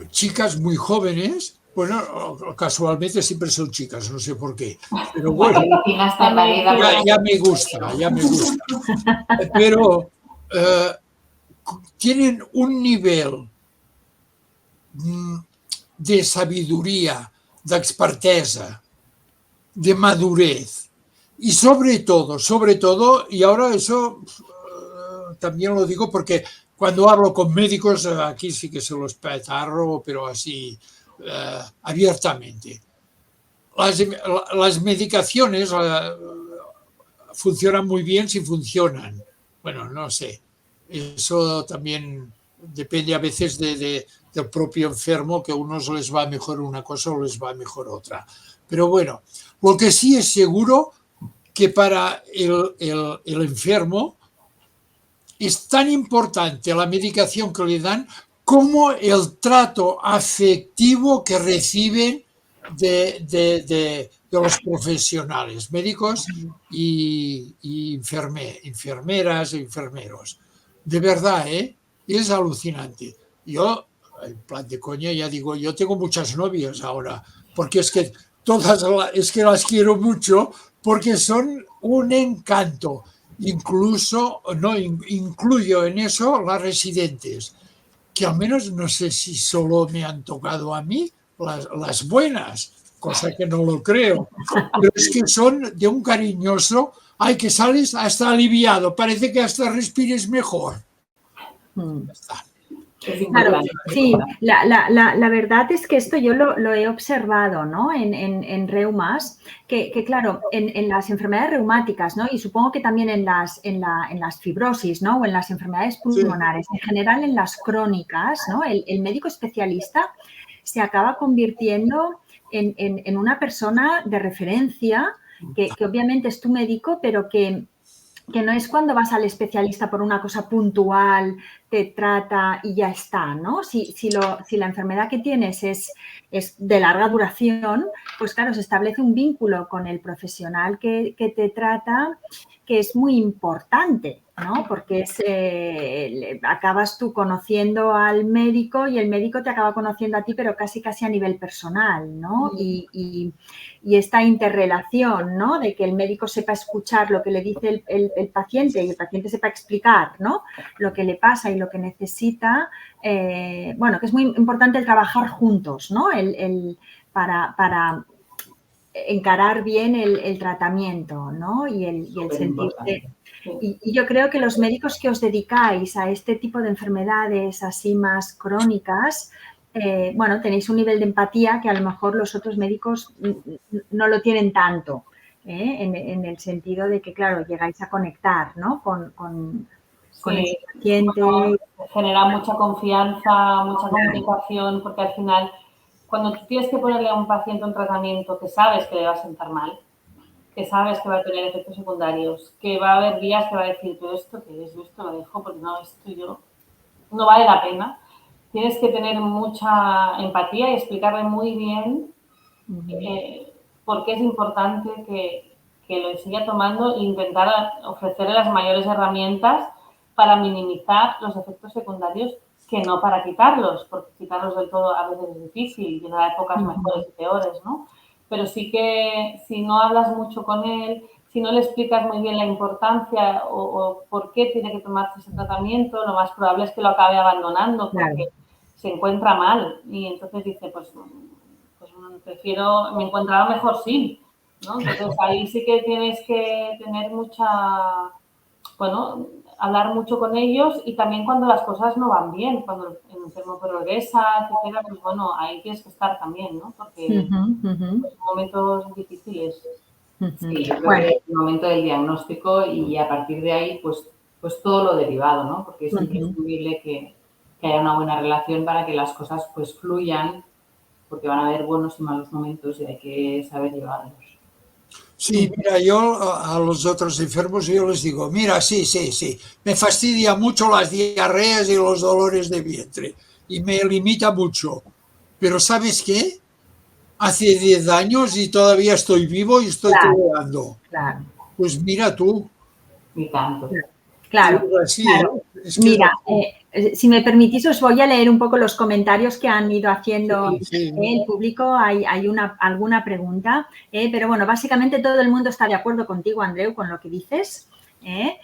Speaker 5: chicas muy jóvenes. Bueno, casualmente siempre son chicas, no sé por qué. Pero bueno, ya me gusta. Pero tienen un nivel de sabiduría, de expertesa, de madurez. Y sobre todo, y ahora eso también lo digo porque cuando hablo con médicos, aquí sí que se los petarro, pero así abiertamente. Las medicaciones funcionan muy bien si funcionan. Bueno, no sé. Eso también depende a veces del propio enfermo, que a unos les va mejor una cosa o les va mejor otra. Pero bueno, lo que sí es seguro que para el enfermo es tan importante la medicación que le dan como el trato afectivo que reciben de los profesionales, médicos y enfermeras e enfermeros. De verdad, es alucinante. Yo, en plan de coña, ya digo, yo tengo muchas novias ahora, porque es que las quiero mucho, porque son un encanto. Incluso, no incluyo en eso las residentes, que al menos no sé si solo me han tocado a mí las buenas, cosa que no lo creo, pero es que son de un cariñoso, ay, que sales hasta aliviado, parece que hasta respires mejor.
Speaker 2: Está. Claro, sí, la verdad es que esto yo lo he observado, ¿no? En reumas, que claro, en las enfermedades reumáticas, ¿no? Y supongo que también en las fibrosis, ¿no? O en las enfermedades pulmonares, en general en las crónicas, ¿no? El médico especialista se acaba convirtiendo en una persona de referencia, que obviamente es tu médico, pero que no es cuando vas al especialista por una cosa puntual, te trata y ya está, ¿no? Si la enfermedad que tienes es de larga duración, pues claro, se establece un vínculo con el profesional que te trata, que es muy importante, ¿no? Porque acabas tú conociendo al médico y el médico te acaba conociendo a ti, pero casi a nivel personal, ¿no? Y esta interrelación, ¿no? De que el médico sepa escuchar lo que le dice el paciente y el paciente sepa explicar, ¿no? Lo que le pasa y lo que necesita. Bueno, que es muy importante el trabajar juntos, ¿no? Para encarar bien el tratamiento, ¿no? Y el sentirte. Y yo creo que los médicos que os dedicáis a este tipo de enfermedades así más crónicas, bueno, tenéis un nivel de empatía que a lo mejor los otros médicos no lo tienen tanto. en el sentido de que, claro, llegáis a conectar, ¿no? con
Speaker 3: Sí,
Speaker 2: el paciente.
Speaker 3: bueno, genera mucha confianza, mucha comunicación, porque al final, cuando tú tienes que ponerle a un paciente un tratamiento que sabes que le va a sentar mal, que sabes que va a tener efectos secundarios, que va a haber días que va a decir, pero esto que es, yo esto lo dejo porque no, esto yo no vale la pena. Tienes que tener mucha empatía y explicarle muy bien por qué es importante que lo siga tomando e intentar ofrecerle las mayores herramientas para minimizar los efectos secundarios que no para quitarlos, porque quitarlos del todo a veces es difícil y en épocas mejores y peores, ¿no? Pero sí que si no hablas mucho con él, si no le explicas muy bien la importancia o por qué tiene que tomarse ese tratamiento, lo más probable es que lo acabe abandonando porque se encuentra mal y entonces dice, pues prefiero, me encontraba mejor sin, ¿no? Entonces ahí sí que tienes que tener mucha, bueno, hablar mucho con ellos y también cuando las cosas no van bien, cuando el enfermo progresa, etcétera, pues bueno, ahí tienes que estar también, ¿no? Porque son momentos difíciles.
Speaker 4: Sí, yo creo que es el momento del diagnóstico y a partir de ahí, pues todo lo derivado, ¿no? Porque es imprescindible que haya una buena relación para que las cosas pues fluyan, porque van a haber buenos y malos momentos y hay que saber llevarlos.
Speaker 5: Sí, mira, yo a los otros enfermos yo les digo, mira, sí, me fastidia mucho las diarreas y los dolores de vientre y me limita mucho. Pero ¿sabes qué? Hace 10 años y todavía estoy vivo y estoy tolerando.
Speaker 2: Claro.
Speaker 5: Pues mira tú.
Speaker 4: Ni tanto.
Speaker 2: Claro,
Speaker 5: Sí,
Speaker 2: claro.
Speaker 5: es que
Speaker 2: Mira, si me permitís, os voy a leer un poco los comentarios que han ido haciendo el público. Hay alguna pregunta, pero bueno, básicamente todo el mundo está de acuerdo contigo, Andreu, con lo que dices.
Speaker 5: que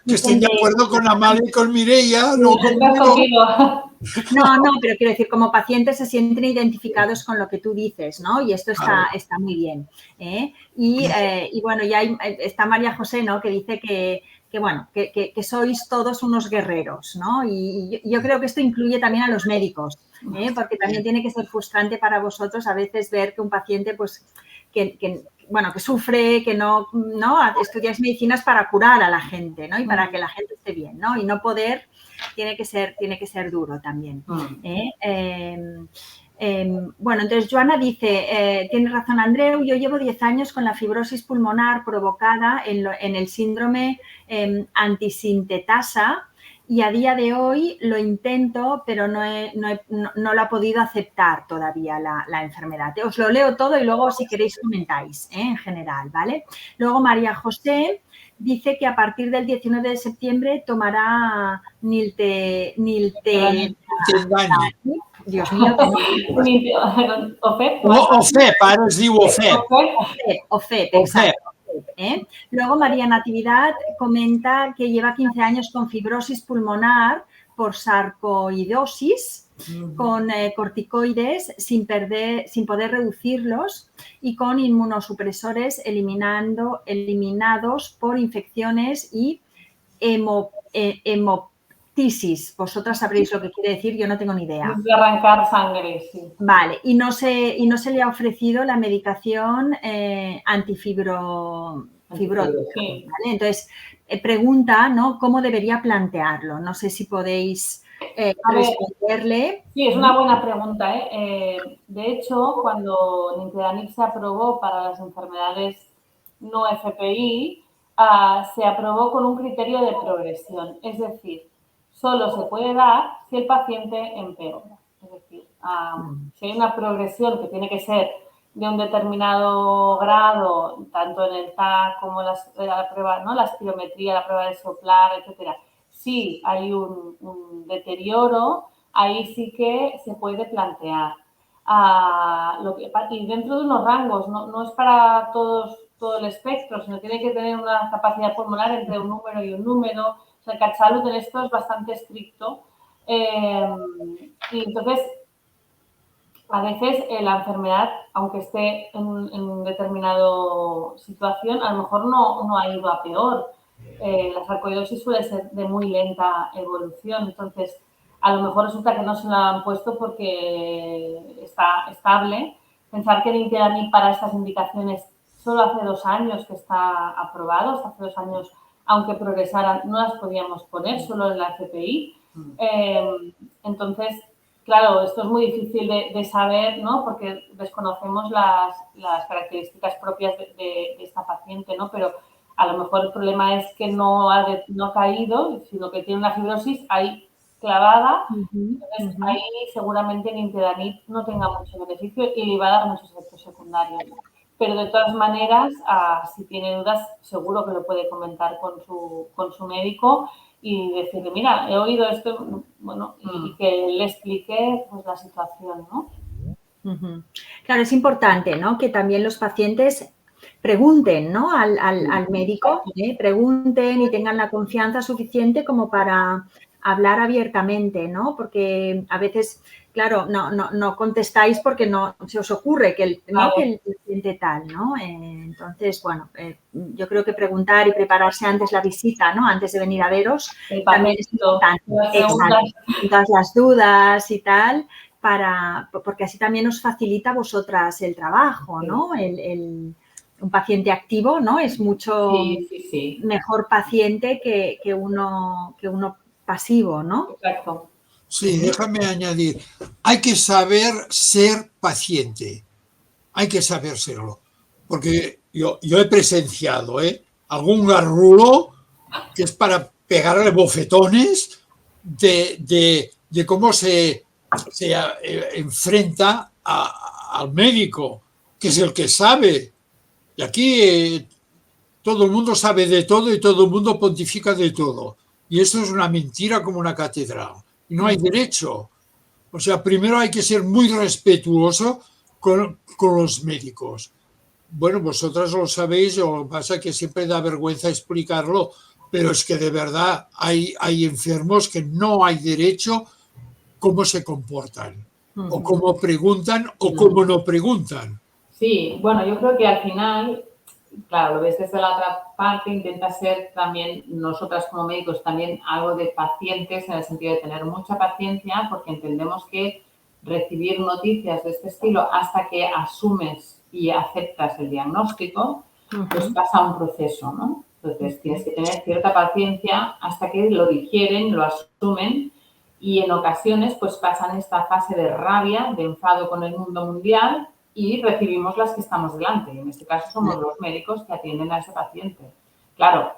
Speaker 5: estoy de acuerdo con Amalia y con Mireia, no
Speaker 3: conmigo.
Speaker 2: No, pero quiero decir, como pacientes se sienten identificados con lo que tú dices, ¿no? Y esto está muy bien. Y bueno, ya está María José, ¿no? Que dice que sois todos unos guerreros, ¿no? Y yo creo que esto incluye también a los médicos, porque también tiene que ser frustrante para vosotros a veces ver que un paciente, pues, que sufre, que no estudiáis medicinas para curar a la gente, ¿no? Y para que la gente esté bien, ¿no? Y no poder, tiene que ser duro también. Bueno, entonces Joana dice, tiene razón Andreu, yo llevo 10 años con la fibrosis pulmonar provocada en el síndrome antisintetasa y a día de hoy lo intento, pero no lo ha podido aceptar todavía la enfermedad. Os lo leo todo y luego si queréis comentáis, en general, ¿vale? Luego María José dice que a partir del 19 de septiembre tomará Dios mío.
Speaker 5: OFEP, ara es diu OFEP.
Speaker 2: OFEP, exacto. Luego María Natividad comenta que lleva 15 años con fibrosis pulmonar por sarcoidosis, con corticoides sin poder reducirlos y con inmunosupresores eliminados por infecciones y hemoptisis. Vosotras sabréis lo que quiere decir, yo no tengo ni idea.
Speaker 3: De arrancar sangre, sí.
Speaker 2: Vale, y no se le ha ofrecido la medicación antifibrótica.
Speaker 3: Sí.
Speaker 2: ¿Vale? Entonces, pregunta, ¿no? ¿Cómo debería plantearlo? No sé si podéis responderle.
Speaker 3: Sí, es una buena pregunta. De hecho, cuando Nintedanib se aprobó para las enfermedades no FPI, se aprobó con un criterio de progresión. Es decir, solo se puede dar si el paciente empeora. Es decir, si hay una progresión que tiene que ser de un determinado grado, tanto en el TAC como la prueba, ¿no? La espirometría, la prueba de soplar, etcétera. Si hay un deterioro, ahí sí que se puede plantear. Y dentro de unos rangos, no es para todo el espectro, sino tiene que tener una capacidad pulmonar entre un número y un número. O sea, el Catsalud en esto es bastante estricto. Y entonces, a veces la enfermedad, aunque esté en determinada situación, a lo mejor no ha ido a peor. La sarcoidosis suele ser de muy lenta evolución, entonces a lo mejor resulta que no se la han puesto porque está estable. Pensar que el Nintedanib para estas indicaciones solo hace 2 años que está aprobado, hasta hace 2 años, aunque progresaran, no las podíamos poner, solo en la CPI. Entonces, claro, esto es muy difícil de saber, ¿no? Porque desconocemos las características propias de esta paciente, ¿no? Pero a lo mejor el problema es que no ha caído, sino que tiene una fibrosis ahí clavada. Entonces, ahí seguramente el Nintedanib no tenga mucho beneficio y le va a dar muchos efectos secundarios. Pero de todas maneras, si tiene dudas, seguro que lo puede comentar con su médico y decirle, mira, he oído esto, bueno, y que le explique pues, la situación, ¿no?
Speaker 2: Claro, es importante, ¿no? Que también los pacientes pregunten, ¿no? al médico, pregunten y tengan la confianza suficiente como para hablar abiertamente, ¿no? Porque a veces, claro, no contestáis porque no se os ocurre que el paciente tal, ¿no? Entonces, bueno, yo creo que preguntar y prepararse antes la visita, ¿no? Antes de venir a veros, también es importante. Todas las dudas y tal, porque así también os facilita a vosotras el trabajo, ¿no? Un paciente activo, ¿no? Es mucho mejor paciente que uno pasivo, ¿no?
Speaker 3: Exacto.
Speaker 5: Sí, déjame añadir, hay que saber ser paciente, hay que saber serlo, porque yo he presenciado algún garrulo que es para pegarle bofetones de cómo se enfrenta al médico, que es el que sabe. Y aquí todo el mundo sabe de todo y todo el mundo pontifica de todo. Y esto es una mentira como una catedral. Y no hay derecho. O sea, primero hay que ser muy respetuoso con los médicos. Bueno, vosotras lo sabéis, lo que pasa es que siempre da vergüenza explicarlo, pero es que de verdad hay enfermos que no hay derecho cómo se comportan, o cómo preguntan, o cómo no preguntan.
Speaker 4: Sí, bueno, yo creo que al final, claro, lo ves desde la otra parte, intenta ser también, nosotras como médicos, también algo de pacientes, en el sentido de tener mucha paciencia, porque entendemos que recibir noticias de este estilo hasta que asumes y aceptas el diagnóstico, pues pasa un proceso, ¿no? Entonces, tienes que tener cierta paciencia hasta que lo digieren, lo asumen y en ocasiones pues pasan esta fase de rabia, de enfado con el mundo mundial y recibimos las que estamos delante. En este caso somos los médicos que atienden a ese paciente. Claro,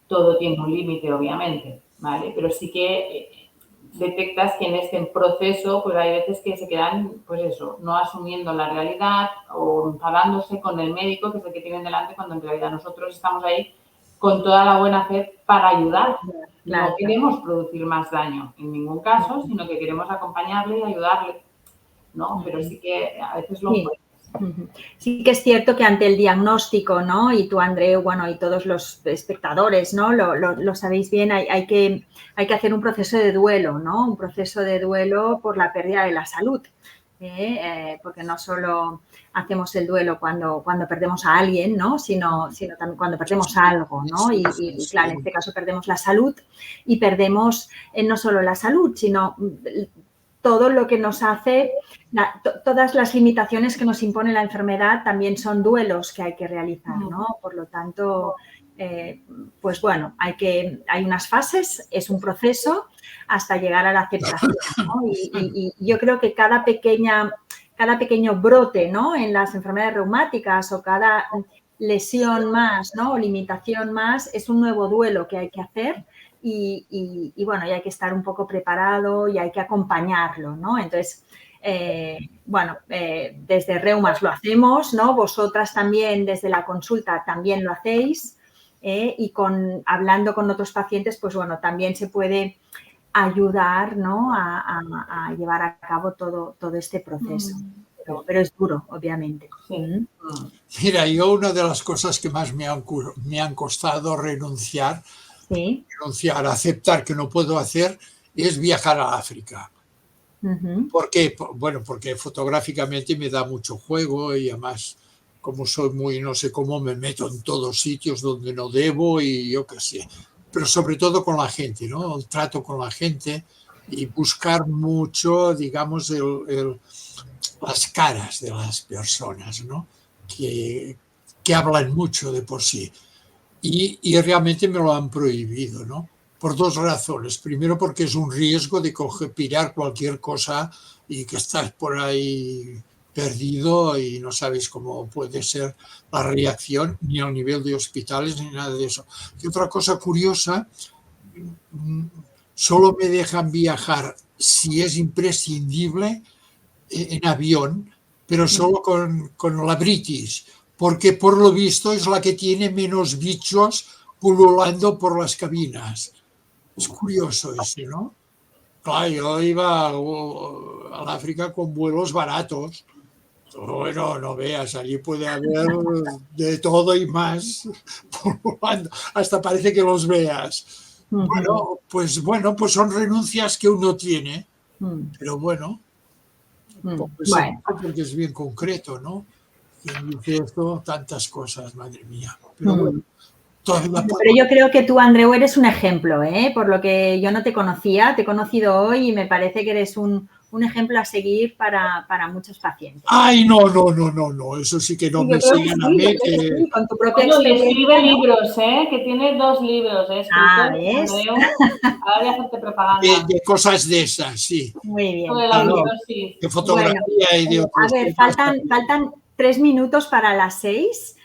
Speaker 4: todo tiene un límite, obviamente, ¿vale? Pero sí que detectas que en este proceso pues hay veces que se quedan, pues eso, no asumiendo la realidad o enfadándose con el médico, que es el que tienen delante, cuando en realidad nosotros estamos ahí con toda la buena fe para ayudar.
Speaker 2: Claro.
Speaker 4: No queremos producir más daño en ningún caso, sino que queremos acompañarle y ayudarle, ¿no? Pero sí que a veces lo puede.
Speaker 2: Sí que es cierto que ante el diagnóstico, ¿no? Y tú, Andreu, bueno, y todos los espectadores, ¿no? Lo sabéis bien, hay que hacer un proceso de duelo, ¿no? Un proceso de duelo por la pérdida de la salud. Porque no solo hacemos el duelo cuando perdemos a alguien, ¿no? Sino también cuando perdemos algo, ¿no? Y claro, en este caso perdemos la salud y perdemos no solo la salud, sino todo lo que nos hace, todas las limitaciones que nos impone la enfermedad también son duelos que hay que realizar, ¿no? Por lo tanto, pues bueno, hay unas fases, es un proceso hasta llegar a la aceptación, ¿no? Y yo creo que cada pequeño brote, ¿no? En las enfermedades reumáticas o cada lesión más, ¿no? O limitación más es un nuevo duelo que hay que hacer. Y bueno, y hay que estar un poco preparado y hay que acompañarlo, ¿no? Entonces, desde Reumas lo hacemos, ¿no? Vosotras también desde la consulta también lo hacéis y hablando con otros pacientes, pues bueno, también se puede ayudar, ¿no? a llevar a cabo todo este proceso. Pero es duro, obviamente.
Speaker 4: Sí.
Speaker 5: Mira, yo una de las cosas que más me han costado renunciar, aceptar que no puedo hacer, es viajar a África. ¿Por qué? Bueno, porque fotográficamente me da mucho juego y además, como soy muy no sé cómo, me meto en todos sitios donde no debo y yo qué sé. Pero sobre todo con la gente, ¿no? El trato con la gente y buscar mucho, digamos, las caras de las personas, ¿no? Que que hablan mucho de por sí. Y realmente me lo han prohibido, ¿no? Por dos razones. Primero, porque es un riesgo de pillar cualquier cosa y que estás por ahí perdido y no sabes cómo puede ser la reacción, ni al nivel de hospitales, ni nada de eso. Y otra cosa curiosa, solo me dejan viajar si es imprescindible en avión, pero solo con la British, porque por lo visto es la que tiene menos bichos pululando por las cabinas. Es curioso eso, ¿no? Claro, yo iba al África con vuelos baratos. Bueno, no veas, allí puede haber de todo y más pululando. Hasta parece que los veas. Bueno, pues son renuncias que uno tiene, pero bueno. Pues
Speaker 2: Bueno.
Speaker 5: porque es bien concreto, ¿no? Y dice esto, tantas cosas, madre mía. Pero bueno,
Speaker 2: pero yo creo que tú, Andreu, eres un ejemplo, ¿eh? Por lo que yo no te conocía, te he conocido hoy y me parece que eres un ejemplo a seguir para muchos pacientes.
Speaker 5: Ay, no, eso sí que no
Speaker 2: sí,
Speaker 5: me siguen a mí.
Speaker 2: Sí, con tu propia
Speaker 3: experiencia. Escribe libros, que tiene 2 libros.
Speaker 2: ¿ves?
Speaker 3: Andreu, ahora voy a hacerte propaganda.
Speaker 5: De cosas de esas, sí.
Speaker 2: Muy bien.
Speaker 3: Sí.
Speaker 5: De fotografía y de otros.
Speaker 2: A ver, faltan 3 minutos para las 6.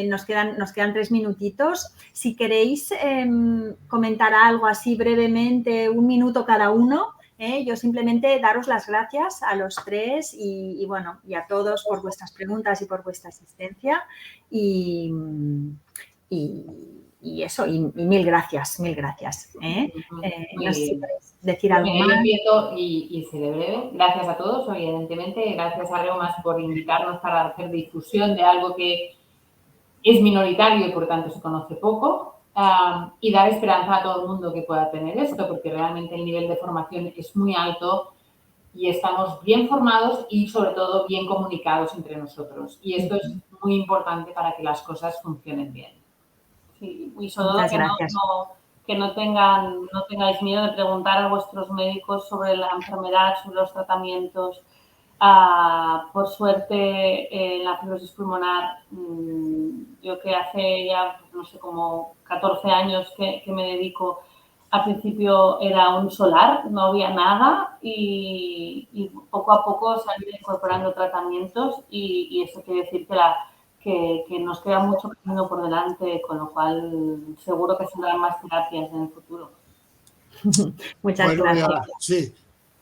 Speaker 2: Nos quedan 3 minutitos. Si queréis comentar algo así brevemente, 1 minuto cada uno, yo simplemente daros las gracias a los 3 y bueno, y a todos por vuestras preguntas y por vuestra asistencia y eso, y mil gracias. No sé si queréis decir algo más.
Speaker 4: Yo empiezo y seré breve. Gracias a todos, evidentemente. Gracias a Reumas por invitarnos para hacer difusión de algo que es minoritario y por tanto se conoce poco. Y dar esperanza a todo el mundo que pueda tener esto, porque realmente el nivel de formación es muy alto y estamos bien formados y sobre todo bien comunicados entre nosotros. Y esto es muy importante para que las cosas funcionen bien.
Speaker 3: Sí, y sobre todo que no tengáis miedo de preguntar a vuestros médicos sobre la enfermedad, sobre los tratamientos. Por suerte, en la fibrosis pulmonar, yo que hace ya, no sé, como 14 años que me dedico, al principio era un solar, no había nada y poco a poco se han ido incorporando tratamientos y eso quiere decir que nos queda mucho camino por delante, con lo cual seguro que saldrán más terapias en el futuro.
Speaker 2: Muchas gracias.
Speaker 5: Sí.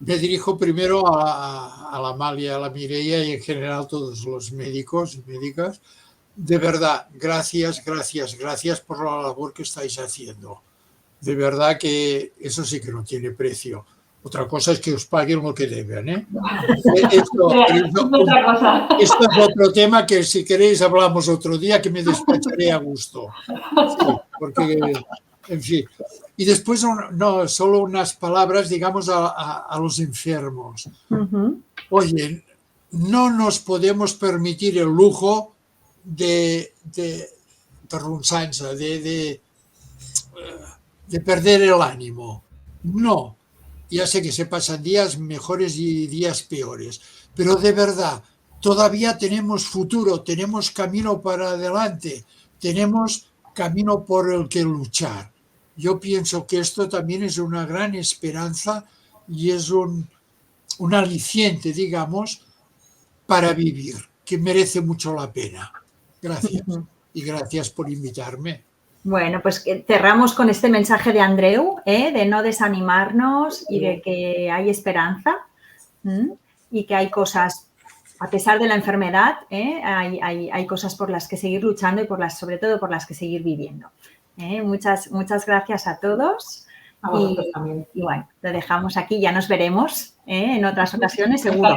Speaker 5: Me dirijo primero a la Amalia, a la Mireia y en general todos los médicos y médicas. De verdad, gracias por la labor que estáis haciendo. De verdad que eso sí que no tiene precio. Otra cosa es que os paguen lo que deben, ¿eh? Esto es otro tema que si queréis hablamos otro día, que me despacharé a gusto. Sí, porque, en fin. Y después, no, solo unas palabras, digamos, a los enfermos. Oye, no nos podemos permitir el lujo de perder el ánimo. No. Ya sé que se pasan días mejores y días peores, pero de verdad, todavía tenemos futuro, tenemos camino para adelante, tenemos camino por el que luchar. Yo pienso que esto también es una gran esperanza y es un aliciente, digamos, para vivir, que merece mucho la pena. Gracias. Y gracias por invitarme.
Speaker 2: Bueno, pues cerramos con este mensaje de Andreu, de no desanimarnos y de que hay esperanza y que hay cosas, a pesar de la enfermedad, hay cosas por las que seguir luchando y sobre todo por las que seguir viviendo. Muchas gracias a todos.
Speaker 4: A vosotros también.
Speaker 2: Y bueno, lo dejamos aquí, ya nos veremos en otras ocasiones seguro.